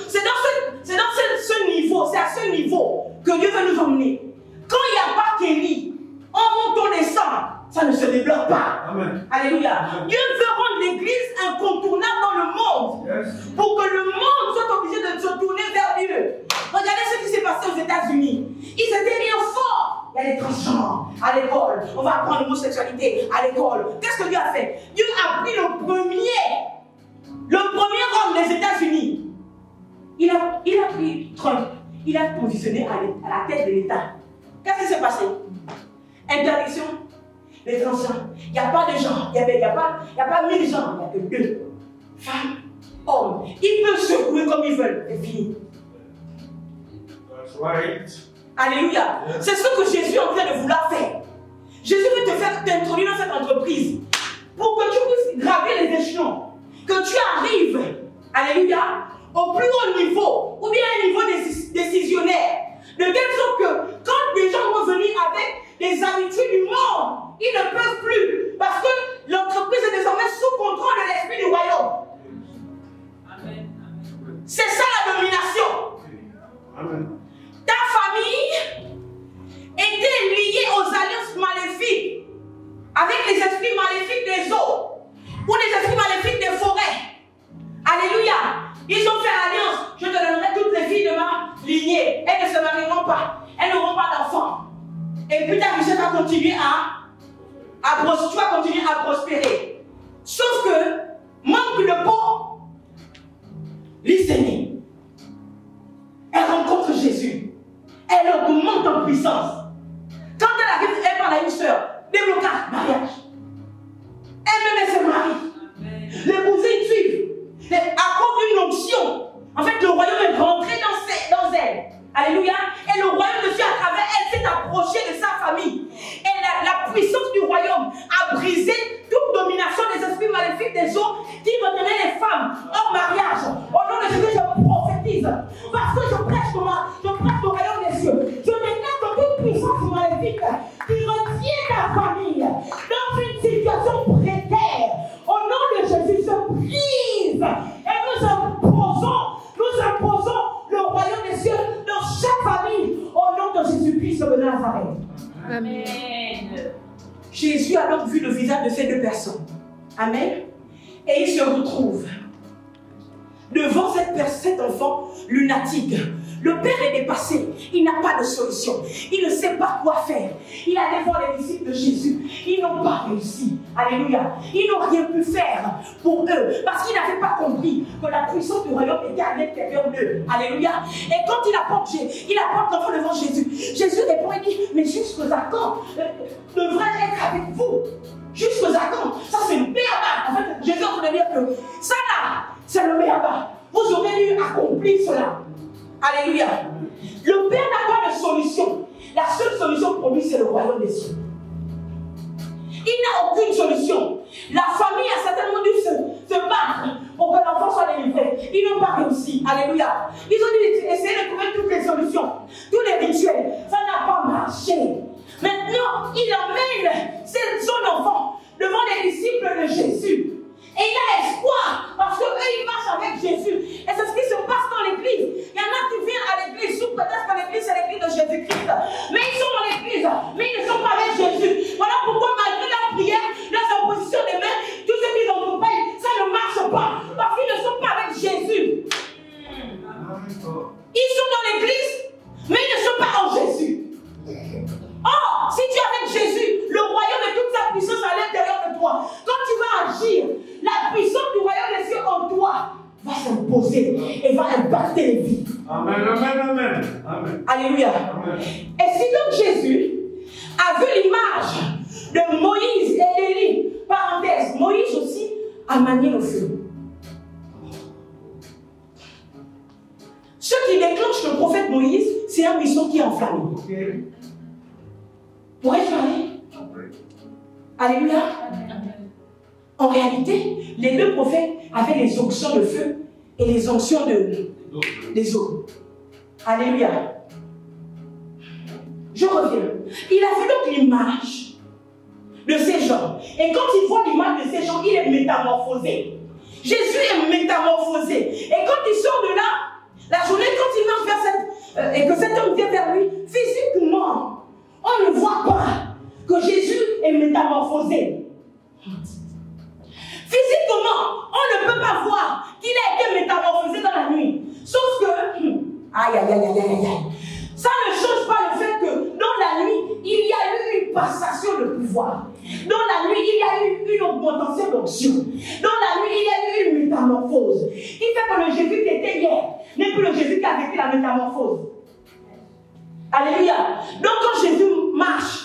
ce niveau, c'est à ce niveau que Dieu veut nous emmener. Quand il n'y a pas Kéry, on monte, on descend, ça ne se développe pas. Amen. Alléluia. Amen. Dieu veut rendre l'église incontournable dans le monde. Yes. Pour que le monde soit obligé de se tourner vers Dieu. Regardez ce qui s'est passé aux États-Unis. Ils étaient bien forts. Il y a des transgenres à l'école. On va apprendre l'homosexualité à l'école. Qu'est-ce que Dieu a fait? Dieu a pris le premier homme des États-Unis. Il a pris Trump. Il a positionné à la tête de l'État. Qu'est-ce qui s'est passé? Interdiction des transgenres. Il n'y a pas de genre. Il n'y a pas 1000 genres. Il n'y a que 2. Femmes, hommes. Ils peuvent secouer comme ils veulent. C'est fini. That's right. Alléluia. C'est ce que Jésus est en train de vouloir faire. Jésus veut t'introduire dans cette entreprise pour que tu puisses gravir les échelons. Que tu arrives, alléluia, au plus haut niveau, ou bien à un niveau décisionnaire. De telle sorte que quand les gens vont venir avec les habitudes du monde, ils ne peuvent plus. Parce que l'entreprise est désormais sous contrôle de l'esprit du royaume. Amen. C'est ça la domination. Amen. Ta famille était liée aux alliances maléfiques avec les esprits maléfiques des eaux ou les esprits maléfiques des forêts. Alléluia. Ils ont fait alliance. Je te donnerai toutes les filles de ma lignée. Elles ne se marieront pas. Elles n'auront pas d'enfants. Et puis ta richesse va continuer tu vas continuer à prospérer. Sauf que, manque de peau, lystémie. Elle rencontre Jésus. Elle augmente en puissance. Quand elle arrive, elle parle à une soeur. Déblocage, mariage. Elle-même, elle se marie. Les cousines suivent. À cause d'une onction. En fait, le royaume est rentré dans elle. Alléluia. Et le royaume de Dieu, à travers elle, s'est approché de sa famille. Et la puissance du royaume a brisé toute domination des esprits maléfiques des eaux qui retenaient les femmes hors mariage. Au nom de Jésus, je prophétise. Parce que je prêche le royaume des cieux. Je déclare toute puissance maléfique qui retient la famille dans une situation précaire. Au nom de Jésus, je brise. Et nous imposons le royaume des cieux dans chaque famille. Au nom de Jésus-Christ de Nazareth. Amen. Jésus a donc vu le visage de ces deux personnes. Amen. Et il se retrouve devant cet enfant lunatique. Le père est dépassé. Il n'a pas de solution. Il ne sait pas quoi faire. Il allait voir les disciples de Jésus. Ils n'ont pas réussi. Alléluia. Ils n'ont rien pu faire pour eux. Parce qu'ils n'avaient pas compris que la puissance du royaume était à l'intérieur d'eux. Alléluia. Et quand il apporte l'enfant devant Jésus, Jésus répond et dit, mais jusqu'à quand devrais-je être avec vous? Jusqu'à quand? Ça c'est le béaba. En fait, Jésus est en train de dire que ça là, c'est le béaba. Vous aurez dû accomplir cela. Alléluia. Le Père n'a pas de solution. La seule solution pour lui, c'est le royaume des cieux. Il n'a aucune solution. La famille a certainement dû se battre pour que l'enfant soit délivré. Ils n'ont pas réussi. Alléluia. Ils ont dû essayer de trouver toutes les solutions, tous les rituels. Ça n'a pas marché. Maintenant, il emmène son enfant devant les disciples de Jésus. Et il a espoir parce qu'eux, ils marchent avec Jésus. Et c'est ce qui se passe dans l'église. Il y en a qui viennent à l'église sous prétexte que l'église, c'est l'église de Jésus-Christ. Mais ils sont dans l'église, mais ils ne sont pas avec Jésus. Voilà pourquoi, malgré leur prière, leurs oppositions des mains, tout ce qu'ils entreprennent, ça ne marche pas. Parce qu'ils ne sont pas avec Jésus. Ils sont dans l'église, mais ils ne sont pas en Jésus. Or, si tu es avec Jésus, le royaume et toute sa puissance à l'intérieur de toi, quand tu vas agir, la puissance du royaume des cieux en toi va s'imposer et va impacter les vies. Amen, amen, amen. Amen. Alléluia. Amen. Et si donc Jésus a vu l'image de Moïse et d'Élie, parenthèse, Moïse aussi a manié le feu. Ceux qui Okay. Pourrais-je parler? Alléluia. En réalité, les deux prophètes avaient les onctions de feu et les onctions des eaux. Alléluia. Je reviens. Il a vu donc l'image de ces gens. Et quand il voit l'image de ces gens, il est métamorphosé. Jésus est métamorphosé. Et quand il sort de là, la journée, quand il marche vers et que cet homme vient vers lui, physiquement, on ne voit pas que Jésus est métamorphosé. Physiquement, on ne peut pas voir qu'il a été métamorphosé dans la nuit. Sauf que, aïe, aïe, aïe, aïe, aïe, aïe. Ça ne change pas le fait que dans la nuit, il y a eu une passation de pouvoir. Dans la nuit, il y a eu une augmentation d'onction. Dans la nuit, il y a eu une métamorphose. Il fait que le Jésus qui était hier n'est plus le Jésus qui a vécu la métamorphose. Alléluia. Donc quand Jésus marche,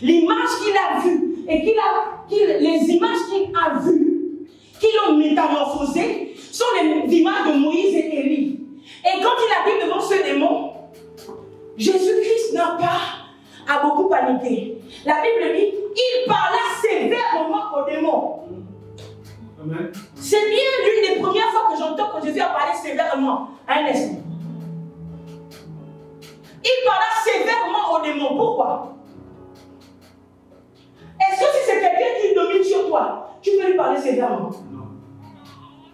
l'image qu'il a vue et les images qu'il a vues, qui l'ont métamorphosé, sont les images de Moïse et Élie. Et quand il arrive devant ce démon, Jésus-Christ n'a pas à beaucoup paniquer. La Bible dit, il parla sévèrement au démon. Amen. C'est bien l'une des premières fois que j'entends que Jésus a parlé sévèrement à un esprit. Il parla sévèrement au démon. Pourquoi? Est-ce que si c'est quelqu'un qui domine sur toi, tu peux lui parler sévèrement? Non.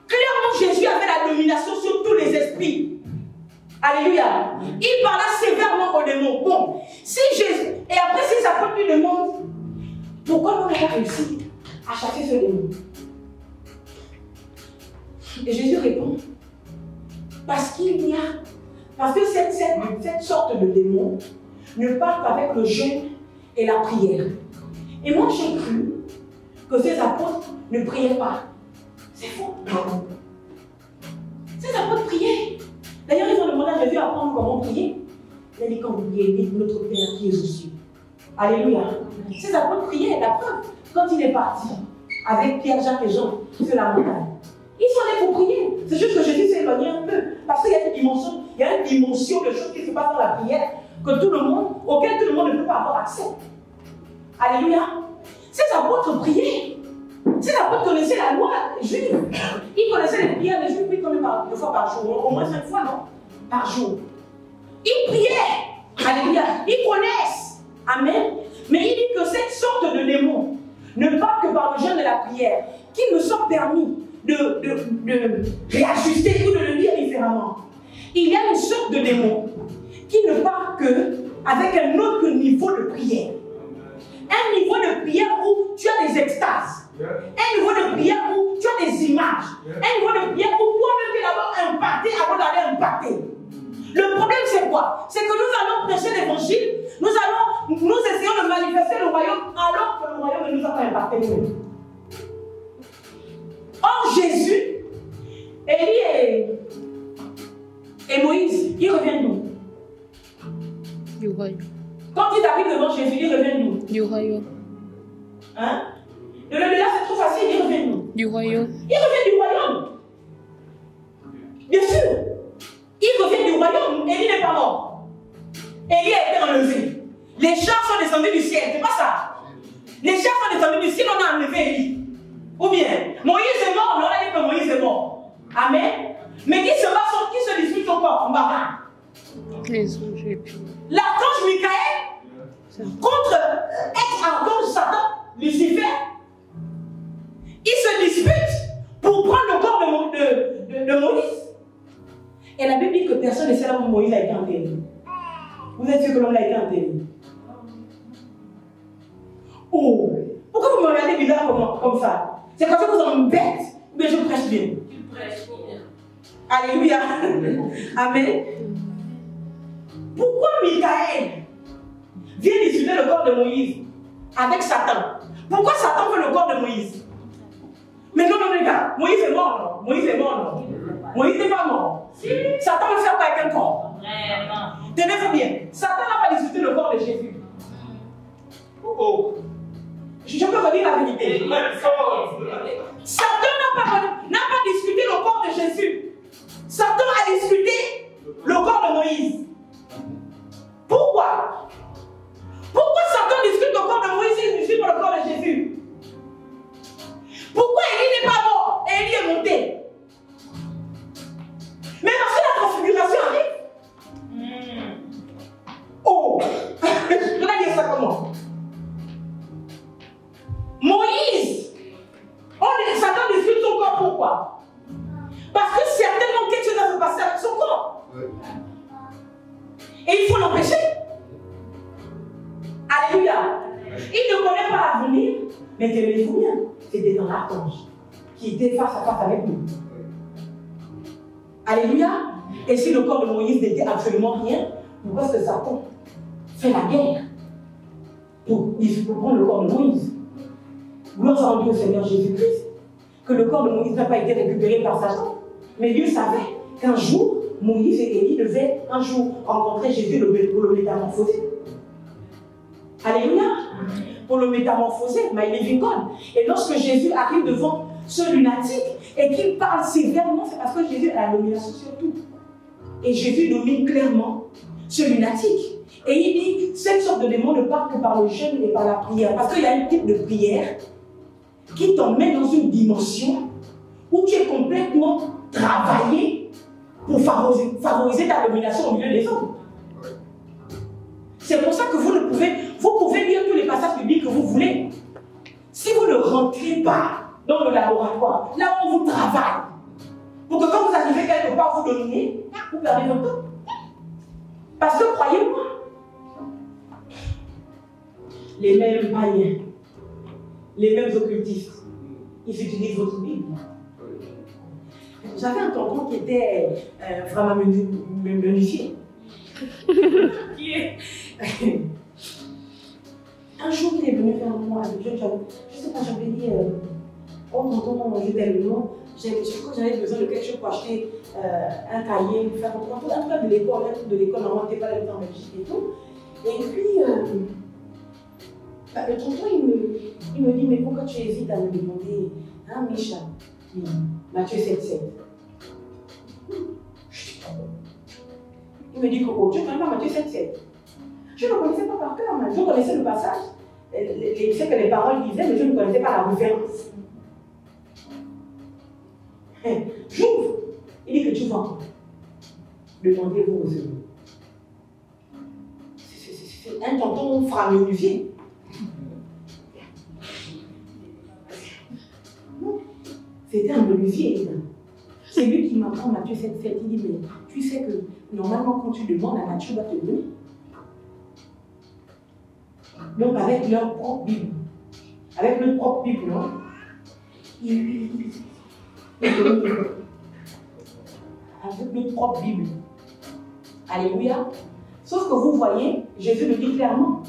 Clairement, Jésus avait la domination sur tous les esprits. Alléluia. Il parla sévèrement au démon. Bon, si Jésus, et après si sa apôtres lui demande pourquoi on n'a pas réussi à chasser ce démon. Et Jésus répond, parce que cette sorte de démon ne part qu'avec le jeûne et la prière. Et moi j'ai cru que ces apôtres ne priaient pas. C'est faux. Ces apôtres priaient. D'ailleurs, ils ont demandé à Jésus apprendre comment prier. Il a dit quand vous priez, dites notre Père qui est aux cieux. Alléluia. Ces apôtres priaient, la preuve, quand il est parti avec Pierre, Jacques et Jean sur la montagne. Ils sont allés pour prier. C'est juste que Jésus s'est éloigné un peu. Parce qu'il y a une dimension de choses qui se passent dans la prière auquel tout le monde ne peut pas avoir accès. Alléluia. Ces apôtres priaient. Ces apôtres connaissaient la loi juive. Ils connaissaient les prières des juifs, ils connaissaient 2 fois par jour, au moins 5 fois, non? Par jour. Ils priaient. Alléluia. Ils connaissent. Amen. Mais il dit que cette sorte de démon ne part que par le jeûne de la prière, qu'il me soit permis de réajuster ou de le lire différemment. Il y a une sorte de démon qui ne part que avec un autre niveau de prière. Un niveau de prière où tu as des extases. Un niveau de prière où tu as des images. Un niveau de prière où toi-même tu es d'abord impacté avant d'aller impacter. Le problème c'est quoi? C'est que nous allons prêcher l'évangile, nous essayons de manifester le royaume alors que le royaume ne nous a pas impacté nous. Or Jésus, Élie et Moïse, ils reviennent d'où? Du royaume. Quand ils arrivent devant Jésus, ils reviennent d'où? Du royaume. Hein? De là c'est trop facile, ils reviennent d'où? Du royaume. Ils reviennent du royaume. Bien sûr. Ils reviennent du royaume. Élie n'est pas mort. Élie a été enlevé. Les chars sont descendus du ciel. C'est pas ça. Les chars sont descendus du ciel, on a enlevé Élie. Ou bien, Moïse est mort, on a dit que Moïse est mort. Amen. Mais qui se dispute son corps en bas? Les anges et puis. L'archange Michael contre ex-archange Satan, Lucifer, ils se disputent pour prendre le corps de Moïse. Et la Bible dit que personne ne sait là où Moïse a été enterré. Vous êtes sûr que l'homme a été enterré? Oh! Pourquoi vous me regardez bizarre comme ça? C'est parce que vous êtes bête, mais je prêche bien. Tu prêches bien. Alléluia. Amen. Pourquoi Michael vient discuter le corps de Moïse avec Satan? Pourquoi Satan veut le corps de Moïse? Mais non, les gars, Moïse est mort, non? Moïse est mort, non? Moïse n'est pas mort. Si. Satan veut faire quoi avec un corps? Vraiment. Tenez-vous bien. Satan n'a pas discuté le corps de Jésus. Oh. Je peux vous dire la vérité. Satan n'a pas discuté le corps de Jésus. Satan a discuté le corps de Moïse. Pourquoi? Alléluia. Il ne connaît pas l'avenir, mais tenez-vous bien, c'était dans l'archange qui était face à face avec nous. Alléluia. Et si le corps de Moïse n'était absolument rien, pourquoi est-ce que Satan fait la guerre pour prendre le corps de Moïse? Gloire soit rendue au Seigneur Jésus-Christ, que le corps de Moïse n'a pas été récupéré par Satan. Mais Dieu savait qu'un jour, Moïse et Élie devaient un jour rencontrer Jésus pour le métamorphoser. Alléluia. Pour le métamorphoser, my living God. Et lorsque Jésus arrive devant ce lunatique et qu'il parle sévèrement, c'est parce que Jésus a la domination sur tout. Et Jésus domine clairement ce lunatique. Et il dit, cette sorte de démon ne part que par le jeûne et par la prière. Parce qu'il y a un type de prière qui t'emmène dans une dimension où tu es complètement travaillé pour favoriser ta domination au milieu des hommes. C'est pour ça que vous pouvez lire tous les passages bibliques que vous voulez. Si vous ne rentrez pas dans le laboratoire, là où on vous travaille, pour que quand vous arrivez quelque part, vous dominez, vous perdez votre temps. Parce que croyez-moi, les mêmes païens, les mêmes occultistes, ils utilisent votre Bible. J'avais un tonton qui était vraiment menuisier. Un jour, il est venu vers moi avec je ne sais pas, j'avais dit oh tonton, j'étais le nom, j'avais besoin de quelque chose pour acheter un cahier, faire un truc de l'école, normalement, on n'était pas là en Belgique et tout. Et puis, le tonton, il me dit, mais pourquoi tu hésites à me demander, hein, Micha, Matthieu 7,7. Il me dit, Coco, tu ne connais pas Matthieu 7,7. Je ne le connaissais pas par cœur, mais je connaissais le passage. Je sais que les paroles disaient, mais je ne connaissais pas la référence. J'ouvre. Il dit que tu vas demandez-vous aux eux. C'est un tonton framenuvier. Non, c'était un menuisier. C'est lui qui m'apprend Matthieu 7,7. Il dit, mais tu sais que normalement, quand tu demandes, la nature va te donner. Donc, avec leur propre Bible, avec notre propre Bible, non? Avec notre propre Bible. Alléluia. Sauf que vous voyez, Jésus le dit clairement,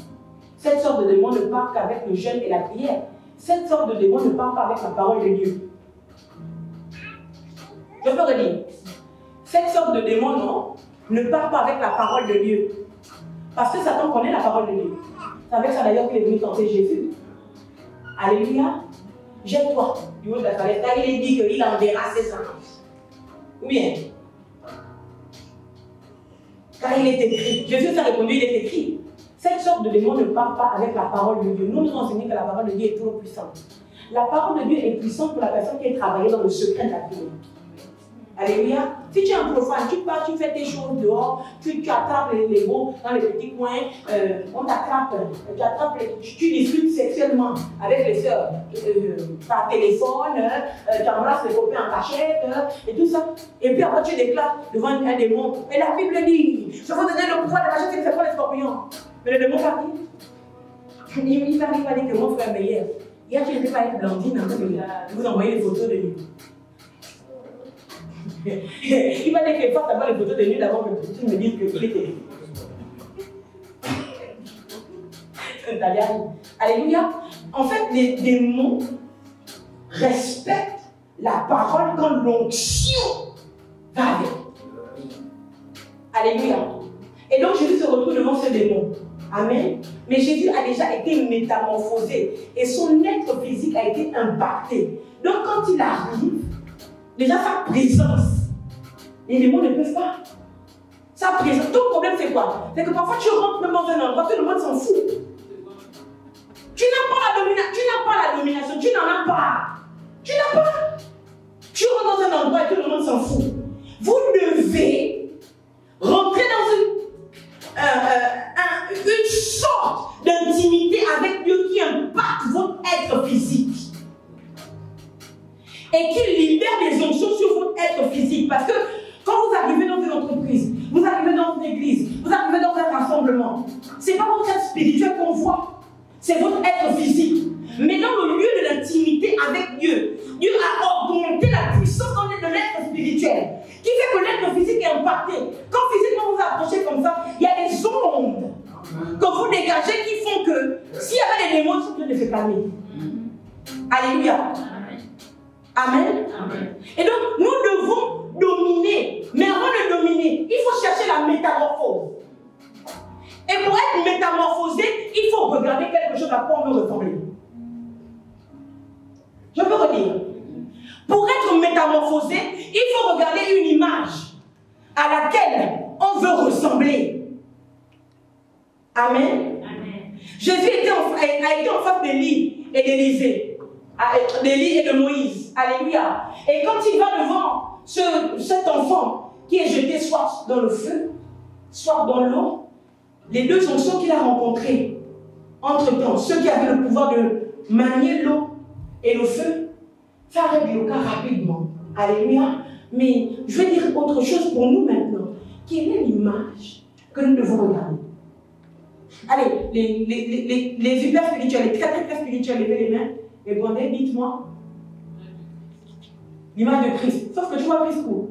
cette sorte de démon ne part qu'avec le jeûne et la prière. Cette sorte de démon ne part pas avec la parole de Dieu. Je peux redire. Cette sorte de démon, non, ne part pas avec la parole de Dieu. Parce que Satan connaît la parole de Dieu. C'est avec ça d'ailleurs qu'il est venu tenter Jésus. Alléluia. Jette-toi du haut de la falaise. Là, il est dit qu'il enverra ses anges. Ou bien. Car il est écrit. Jésus a répondu, il est écrit. Cette sorte de démon ne part pas avec la parole de Dieu. Nous nous enseignons que la parole de Dieu est toujours puissante. La parole de Dieu est puissante pour la personne qui a travaillé dans le secret de la prière. Alléluia. Si tu es un profane, tu pars, tu fais tes choses dehors, tu attrapes les mots dans les petits coins, on t'attrape, tu discutes sexuellement avec les sœurs par téléphone, tu embrasses les copains en cachette et tout ça. Et puis après tu déclares devant un démon. Et la Bible dit, je vous donner le pouvoir de la cachette, c'est pas les scorpions. Mais le démon va dire, il va dire que mon frère meilleur. Hier, tu n'étais pas avec Blandine, vous envoyez des photos de lui. Il va dire qu'il faut d'abord les photos de nuit d'avant que tu me dises qu'il était. Alléluia. En fait, les démons respectent la parole quand l'onction va avec. Alléluia. Et donc Jésus se retrouve devant ce démon. Amen. Mais Jésus a déjà été métamorphosé et son être physique a été impacté. Donc quand il arrive, déjà sa présence, les démons ne peuvent pas. Sa présence. Ton problème c'est quoi? C'est que parfois tu rentres même dans un endroit, tout le monde s'en fout. Tu n'as pas la domination, tu n'en as pas. Tu n'as pas. Tu rentres dans un endroit et tout le monde s'en fout. Vous devez rentrer dans une sorte d'intimité avec Dieu qui impacte votre être physique. Et qui libère des onctions sur votre être physique. Parce que quand vous arrivez dans une entreprise, vous arrivez dans une église, vous arrivez dans un rassemblement, ce n'est pas votre être spirituel qu'on voit, c'est votre être physique. Mais dans le lieu de l'intimité avec Dieu, Dieu a augmenté la puissance de l'être spirituel, qui fait que l'être physique est impacté. Quand physiquement vous vous approchez comme ça, il y a des ondes que vous dégagez qui font que s'il y avait des démons, ils sont de se calmer. Alléluia. Amen. Amen. Et donc, nous devons dominer. Mais avant de dominer, il faut chercher la métamorphose. Et pour être métamorphosé, il faut regarder quelque chose à quoi on veut ressembler. Je peux redire. Pour être métamorphosé, il faut regarder une image à laquelle on veut ressembler. Amen. Amen. Jésus a été en face d'Élie et d'Élisée, d'Élie et de Moïse. Alléluia. Et quand il va devant cet enfant qui est jeté soit dans le feu, soit dans l'eau, les deux sont ceux qu'il a rencontrés entre-temps, ceux qui avaient le pouvoir de manier l'eau et le feu. Ça règle le cas rapidement. Alléluia. Mais je vais dire autre chose pour nous maintenant. Quelle est l'image que nous devons regarder? Allez, les hyper spirituels, les très spirituels, levez les mains. Et Bondé, dites-moi. L'image de Christ. Sauf que tu vois Christ où?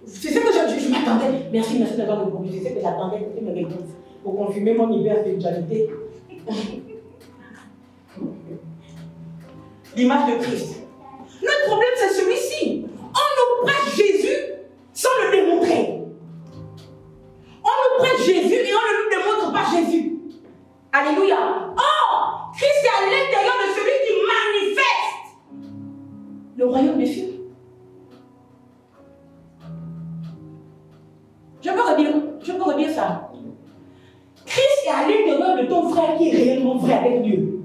C'est ce que je m'attendais. Merci d'avoir le produit. C'est ce que j'attendais que tu me répondes pour confirmer mon hyper spiritualité. L'image de Christ. Notre problème, c'est celui-ci. On nous prête Jésus sans le démontrer. On nous prête Jésus et on ne nous démontre pas Jésus. Alléluia. Or, Christ est à l'intérieur de celui qui manifeste le royaume des cieux. Je peux redire ça. Christ est à l'intérieur de ton frère qui est réellement vrai avec Dieu.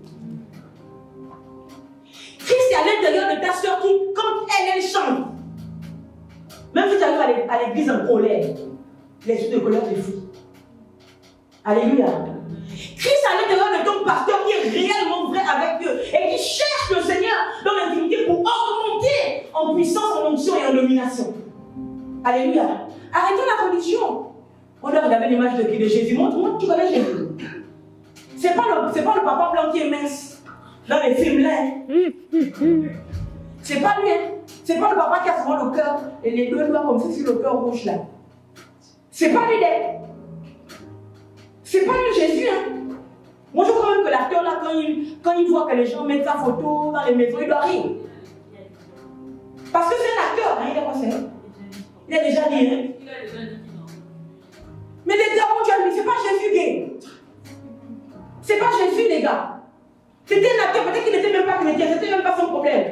Christ est à l'intérieur de ta soeur qui, quand elle chante, même si tu arrives à l'église en colère, les yeux de colère te fuient. Alléluia. Christ est à l'intérieur de ton pasteur qui est réellement vrai avec Dieu et qui cherche le Seigneur dans l'intimité pour augmenter en puissance, en onction et en domination. Alléluia. Arrêtons la religion. On doit regarder l'image de Jésus. Montre, tu connais Jésus. C'est pas le papa blanc qui est mince dans les films là. C'est pas lui. C'est pas le papa qui a souvent le cœur et les deux doigts comme ça sur le cœur rouge là. C'est pas lui. C'est pas lui Jésus. Moi je crois même que l'acteur là, quand il voit que les gens mettent sa photo dans les maisons, il doit rire. Parce que c'est un acteur. Il a quoi c'est? Il a déjà dit. Mais les gars, mon Dieu, c'est pas Jésus gay. C'est pas Jésus, les gars. C'était un acteur, peut-être qu'il n'était même pas chrétien, c'était même pas son problème.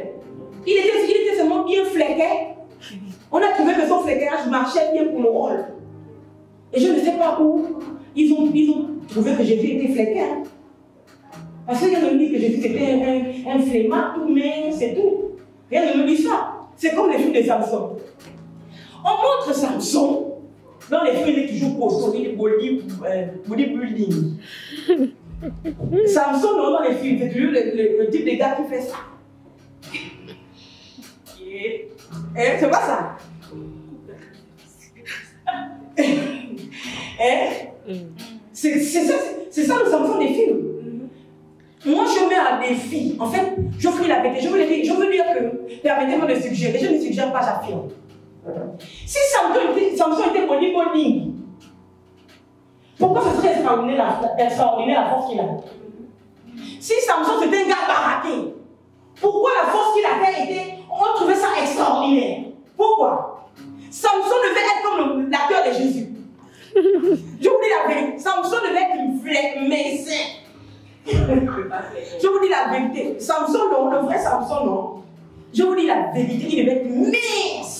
Il était seulement bien fléqué. On a trouvé que son fléquage marchait bien pour le rôle. Et je ne sais pas où ils ont trouvé que Jésus était fléqué. Parce qu'il y a me dit que Jésus était un flemmard, tout mince, c'est tout. Rien ne me dit ça. C'est comme les films de Samson. On montre Samson. Dans les films, il est toujours costaud, il est bodybuilding. Samson, dans les films, c'est toujours le type de gars qui fait ça. C'est pas ça. C'est ça le Samson des films. Moi, je mets un défi. En fait, je ferai la vérité. Je veux dire que, permettez-moi de suggérer, je ne suggère pas, j'affirme. Si Samson était bodybuilding, pourquoi ce serait extraordinaire la force qu'il a? Si Samson c'était un gars baraqué, pourquoi la force qu'il avait on trouvait ça extraordinaire? Pourquoi? Samson devait être comme l'acteur de Jésus. Je vous dis la vérité, Samson devait être une flèche, mais je vous dis la vérité, Samson non, le vrai Samson non. Je vous dis la vérité, il devait être mince.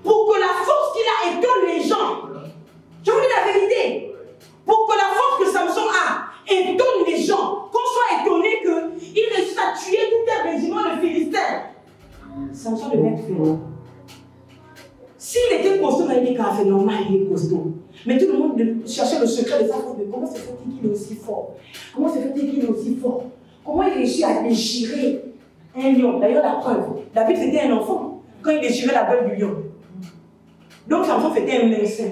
Pour que la force qu'il a étonne les gens. Je vous dis la vérité. Pour que la force que Samson a étonne les gens. Qu'on soit étonné qu'il réussit à tuer tout un régiment de Philistins. Samson devait être fort. S'il était costaud, il dit c'est normal, il est costaud. Mais tout le monde cherchait le secret de sa force. Mais comment se fait-il qu'il est aussi fort? Comment se fait-il qu'il est aussi fort? Comment il réussit à déchirer un lion? D'ailleurs, la preuve, David c'était un enfant quand il déchirait la gueule du lion. Donc Samson c'était un médecin.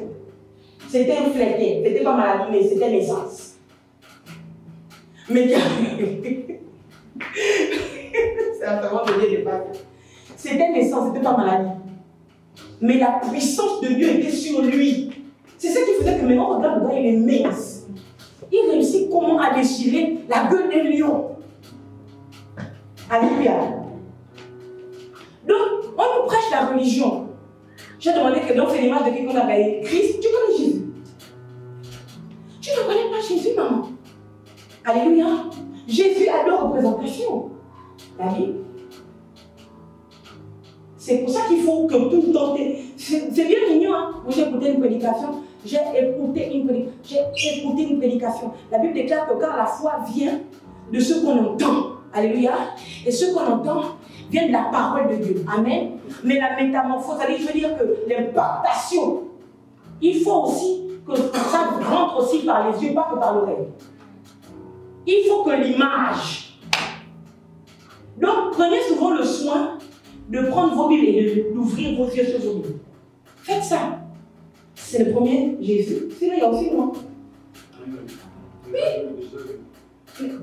C'était un fléquet. C'était pas maladie, mais c'était naissance. Mais c'est vraiment de Dieu de pas. C'était naissance, c'était pas maladie. Mais la puissance de Dieu était sur lui. C'est ça qui faisait que maintenant, regarde, le gars, il est mince. Il réussit comment à déchirer la gueule d'un lion. Alléluia. Donc, on nous prêche la religion. J'ai demandé que donc c'est l'image de quelqu'un qu'on appelle Christ. Tu connais Jésus? Tu ne connais pas Jésus, maman? Alléluia. Jésus a deux représentations. La Bible. C'est pour ça qu'il faut que tout le temps. C'est bien mignon, hein? Moi, j'ai écouté une prédication. J'ai écouté une prédication. La Bible déclare que quand la foi vient de ce qu'on entend, alléluia, et ce qu'on entend vient de la parole de Dieu. Amen. Mais la métamorphose, je veux dire que l'impactation, il faut aussi que ça rentre aussi par les yeux, pas que par l'oreille. Il faut que l'image. Donc, prenez souvent le soin de prendre vos Bibles et d'ouvrir vos yeux sur vos Bibles. Faites ça. C'est le premier Jésus. Sinon, il y a aussi moi. Oui.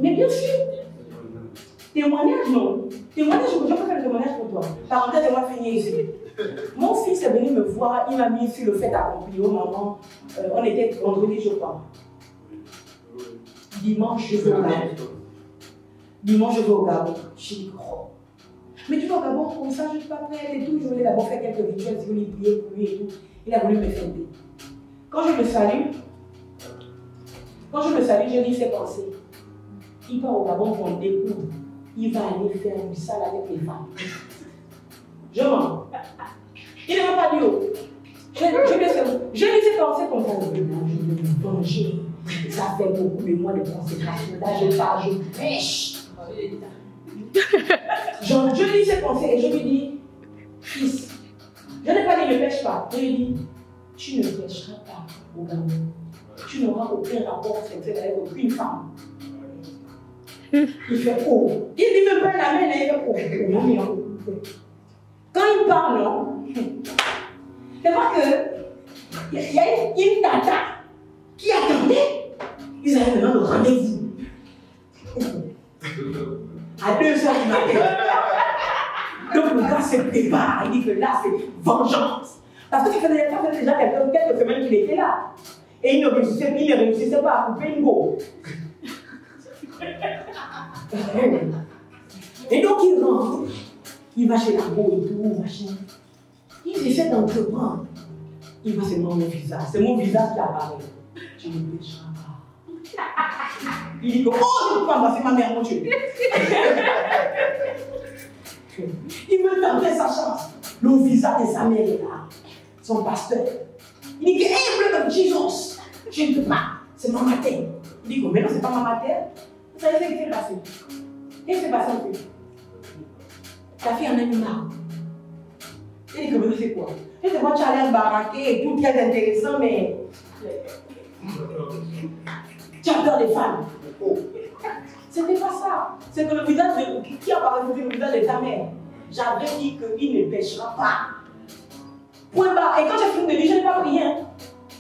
Mais bien sûr. Témoignage, non. Témoignage, je ne peux pas faire le témoignage pour toi. Parenthèse, on va finir ici. Mon fils est venu me voir, il m'a mis sur le fait accompli. Oh maman, on était vendredi, je crois. Dimanche, je vais au Gabon. Dimanche, je vais au Gabon. Je dis, oh. Mais tu vas au Gabon comme ça, je ne suis pas prête et tout. Je voulais d'abord faire quelques rituels, si vous voulez prier pour lui et tout. Il a voulu me faire des. Quand je me salue, je lis ses pensées. Il part au Gabon pour me découvrir. Il va aller faire du sale avec les femmes. Je mens. Il ne m'a pas dit. Je lis ses pensées comme ça. Je vais me venger. Ça fait beaucoup de mois de consécration. Là, je pêche. Je lis ses pensées et je lui dis, fils, je n'ai pas dit ne pêche pas. Je lui dis, tu ne pêcheras pas au Gabon. Tu n'auras aucun rapport sexuel avec aucune femme. Il fait oh. Il dit même pas la main, il fait oh. Quand il parle, non, c'est pas que il y a une tata qui attendait. Ils avaient maintenant le rendez-vous. À 2h du matin. Donc le gars se prépare. Il dit que là, c'est vengeance. Parce que ça faisait déjà quelques semaines qu'il était là. Et il ne réussissait pas à couper une go. Et donc il rentre. Il va chez la go et tout, machin. Il essaie d'entreprendre. Il va se mettre mon visage. C'est mon visage qui apparaît. Tu ne pêcheras pas. Il dit que, oh, je ne peux pas embrasser ma mère, mon Dieu. Il veut tenter sa chance. Le visage de sa mère est là. Son pasteur. Il dit que, hey, blood of Jesus. Je ne peux pas. C'est ma mater. Il dit que, mais non, c'est pas ma mater. Vous savez ce qui s'est passé? Qu'est-ce qui s'est passé en fait? Ta fille en a eu marre. Il dit que, mais c'est quoi? Et c'est moi, tu as l'air baraqué et tout très intéressant, mais. Tu as peur des femmes. Oh. C'était pas ça. C'est que le visage de. Qui a parlé le visage de ta mère? J'avais dit qu'il ne pêchera pas. Point barre. Et quand j'ai fini de dire, je n'ai pas prié. Hein.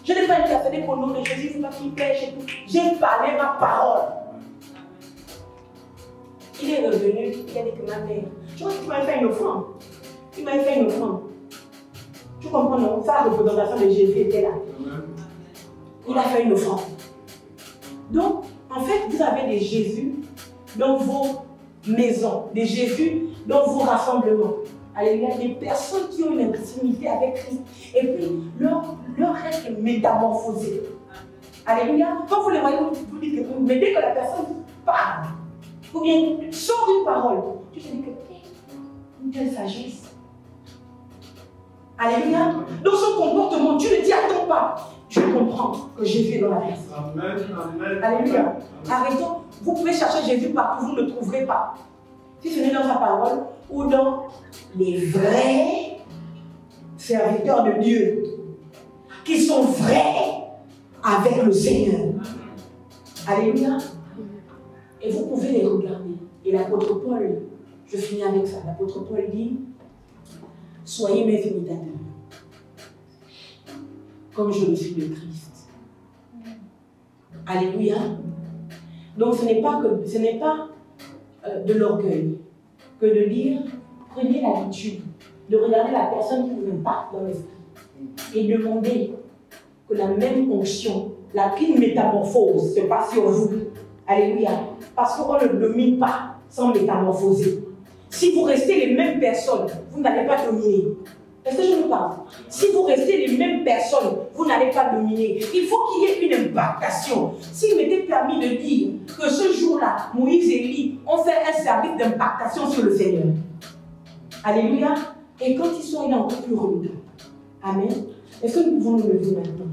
Je n'ai pas intercédé pour le nom de Jésus, il ne faut pas qu'il pêche et tout. J'ai parlé ma parole. Il est revenu, il a dit que ma mère. Tu vois, tu m'as fait une offrande. Il m'a fait une offrande. Tu comprends, non? Ça, la représentation de Jésus était là. Il a fait une offrande. Donc, en fait, vous avez des Jésus dans vos maisons, des Jésus dans vos rassemblements. Alléluia, des personnes qui ont une intimité avec Christ. Et puis, leur reste est métamorphosé. Alléluia. Quand vous les voyez, vous dites que mais dès que la personne parle, ou bien sort une parole, tu te dis que une telle sagesse. Alléluia. Dans son comportement, tu ne t'y attends pas. Je comprends que Jésus est dans la personne. Amen. Alléluia. Arrêtons. Vous pouvez chercher Jésus partout, vous ne le trouverez pas. Si ce n'est dans sa parole ou dans les vrais serviteurs de Dieu qui sont vrais avec le Seigneur. Alléluia. Et vous pouvez les regarder. Et l'apôtre Paul, je finis avec ça. L'apôtre Paul dit, soyez mes imitateurs, comme je le suis de Christ. Alléluia. Donc ce n'est pas de l'orgueil que de dire, prenez l'habitude de regarder la personne qui vous impacte dans l'esprit et demander que la même onction, la pile métamorphose se passe sur vous. Alléluia. Parce qu'on ne domine pas sans métamorphoser. Si vous restez les mêmes personnes, vous n'allez pas dominer. Est-ce que je vous parle? Si vous restez les mêmes personnes, vous n'allez pas dominer. Il faut qu'il y ait une impactation. S'il m'était permis de dire que ce jour-là, Moïse et Élie ont fait un service d'impactation sur le Seigneur. Alléluia. Et quand ils sont, il est encore plus redoutable. Amen. Est-ce que nous pouvons nous lever maintenant?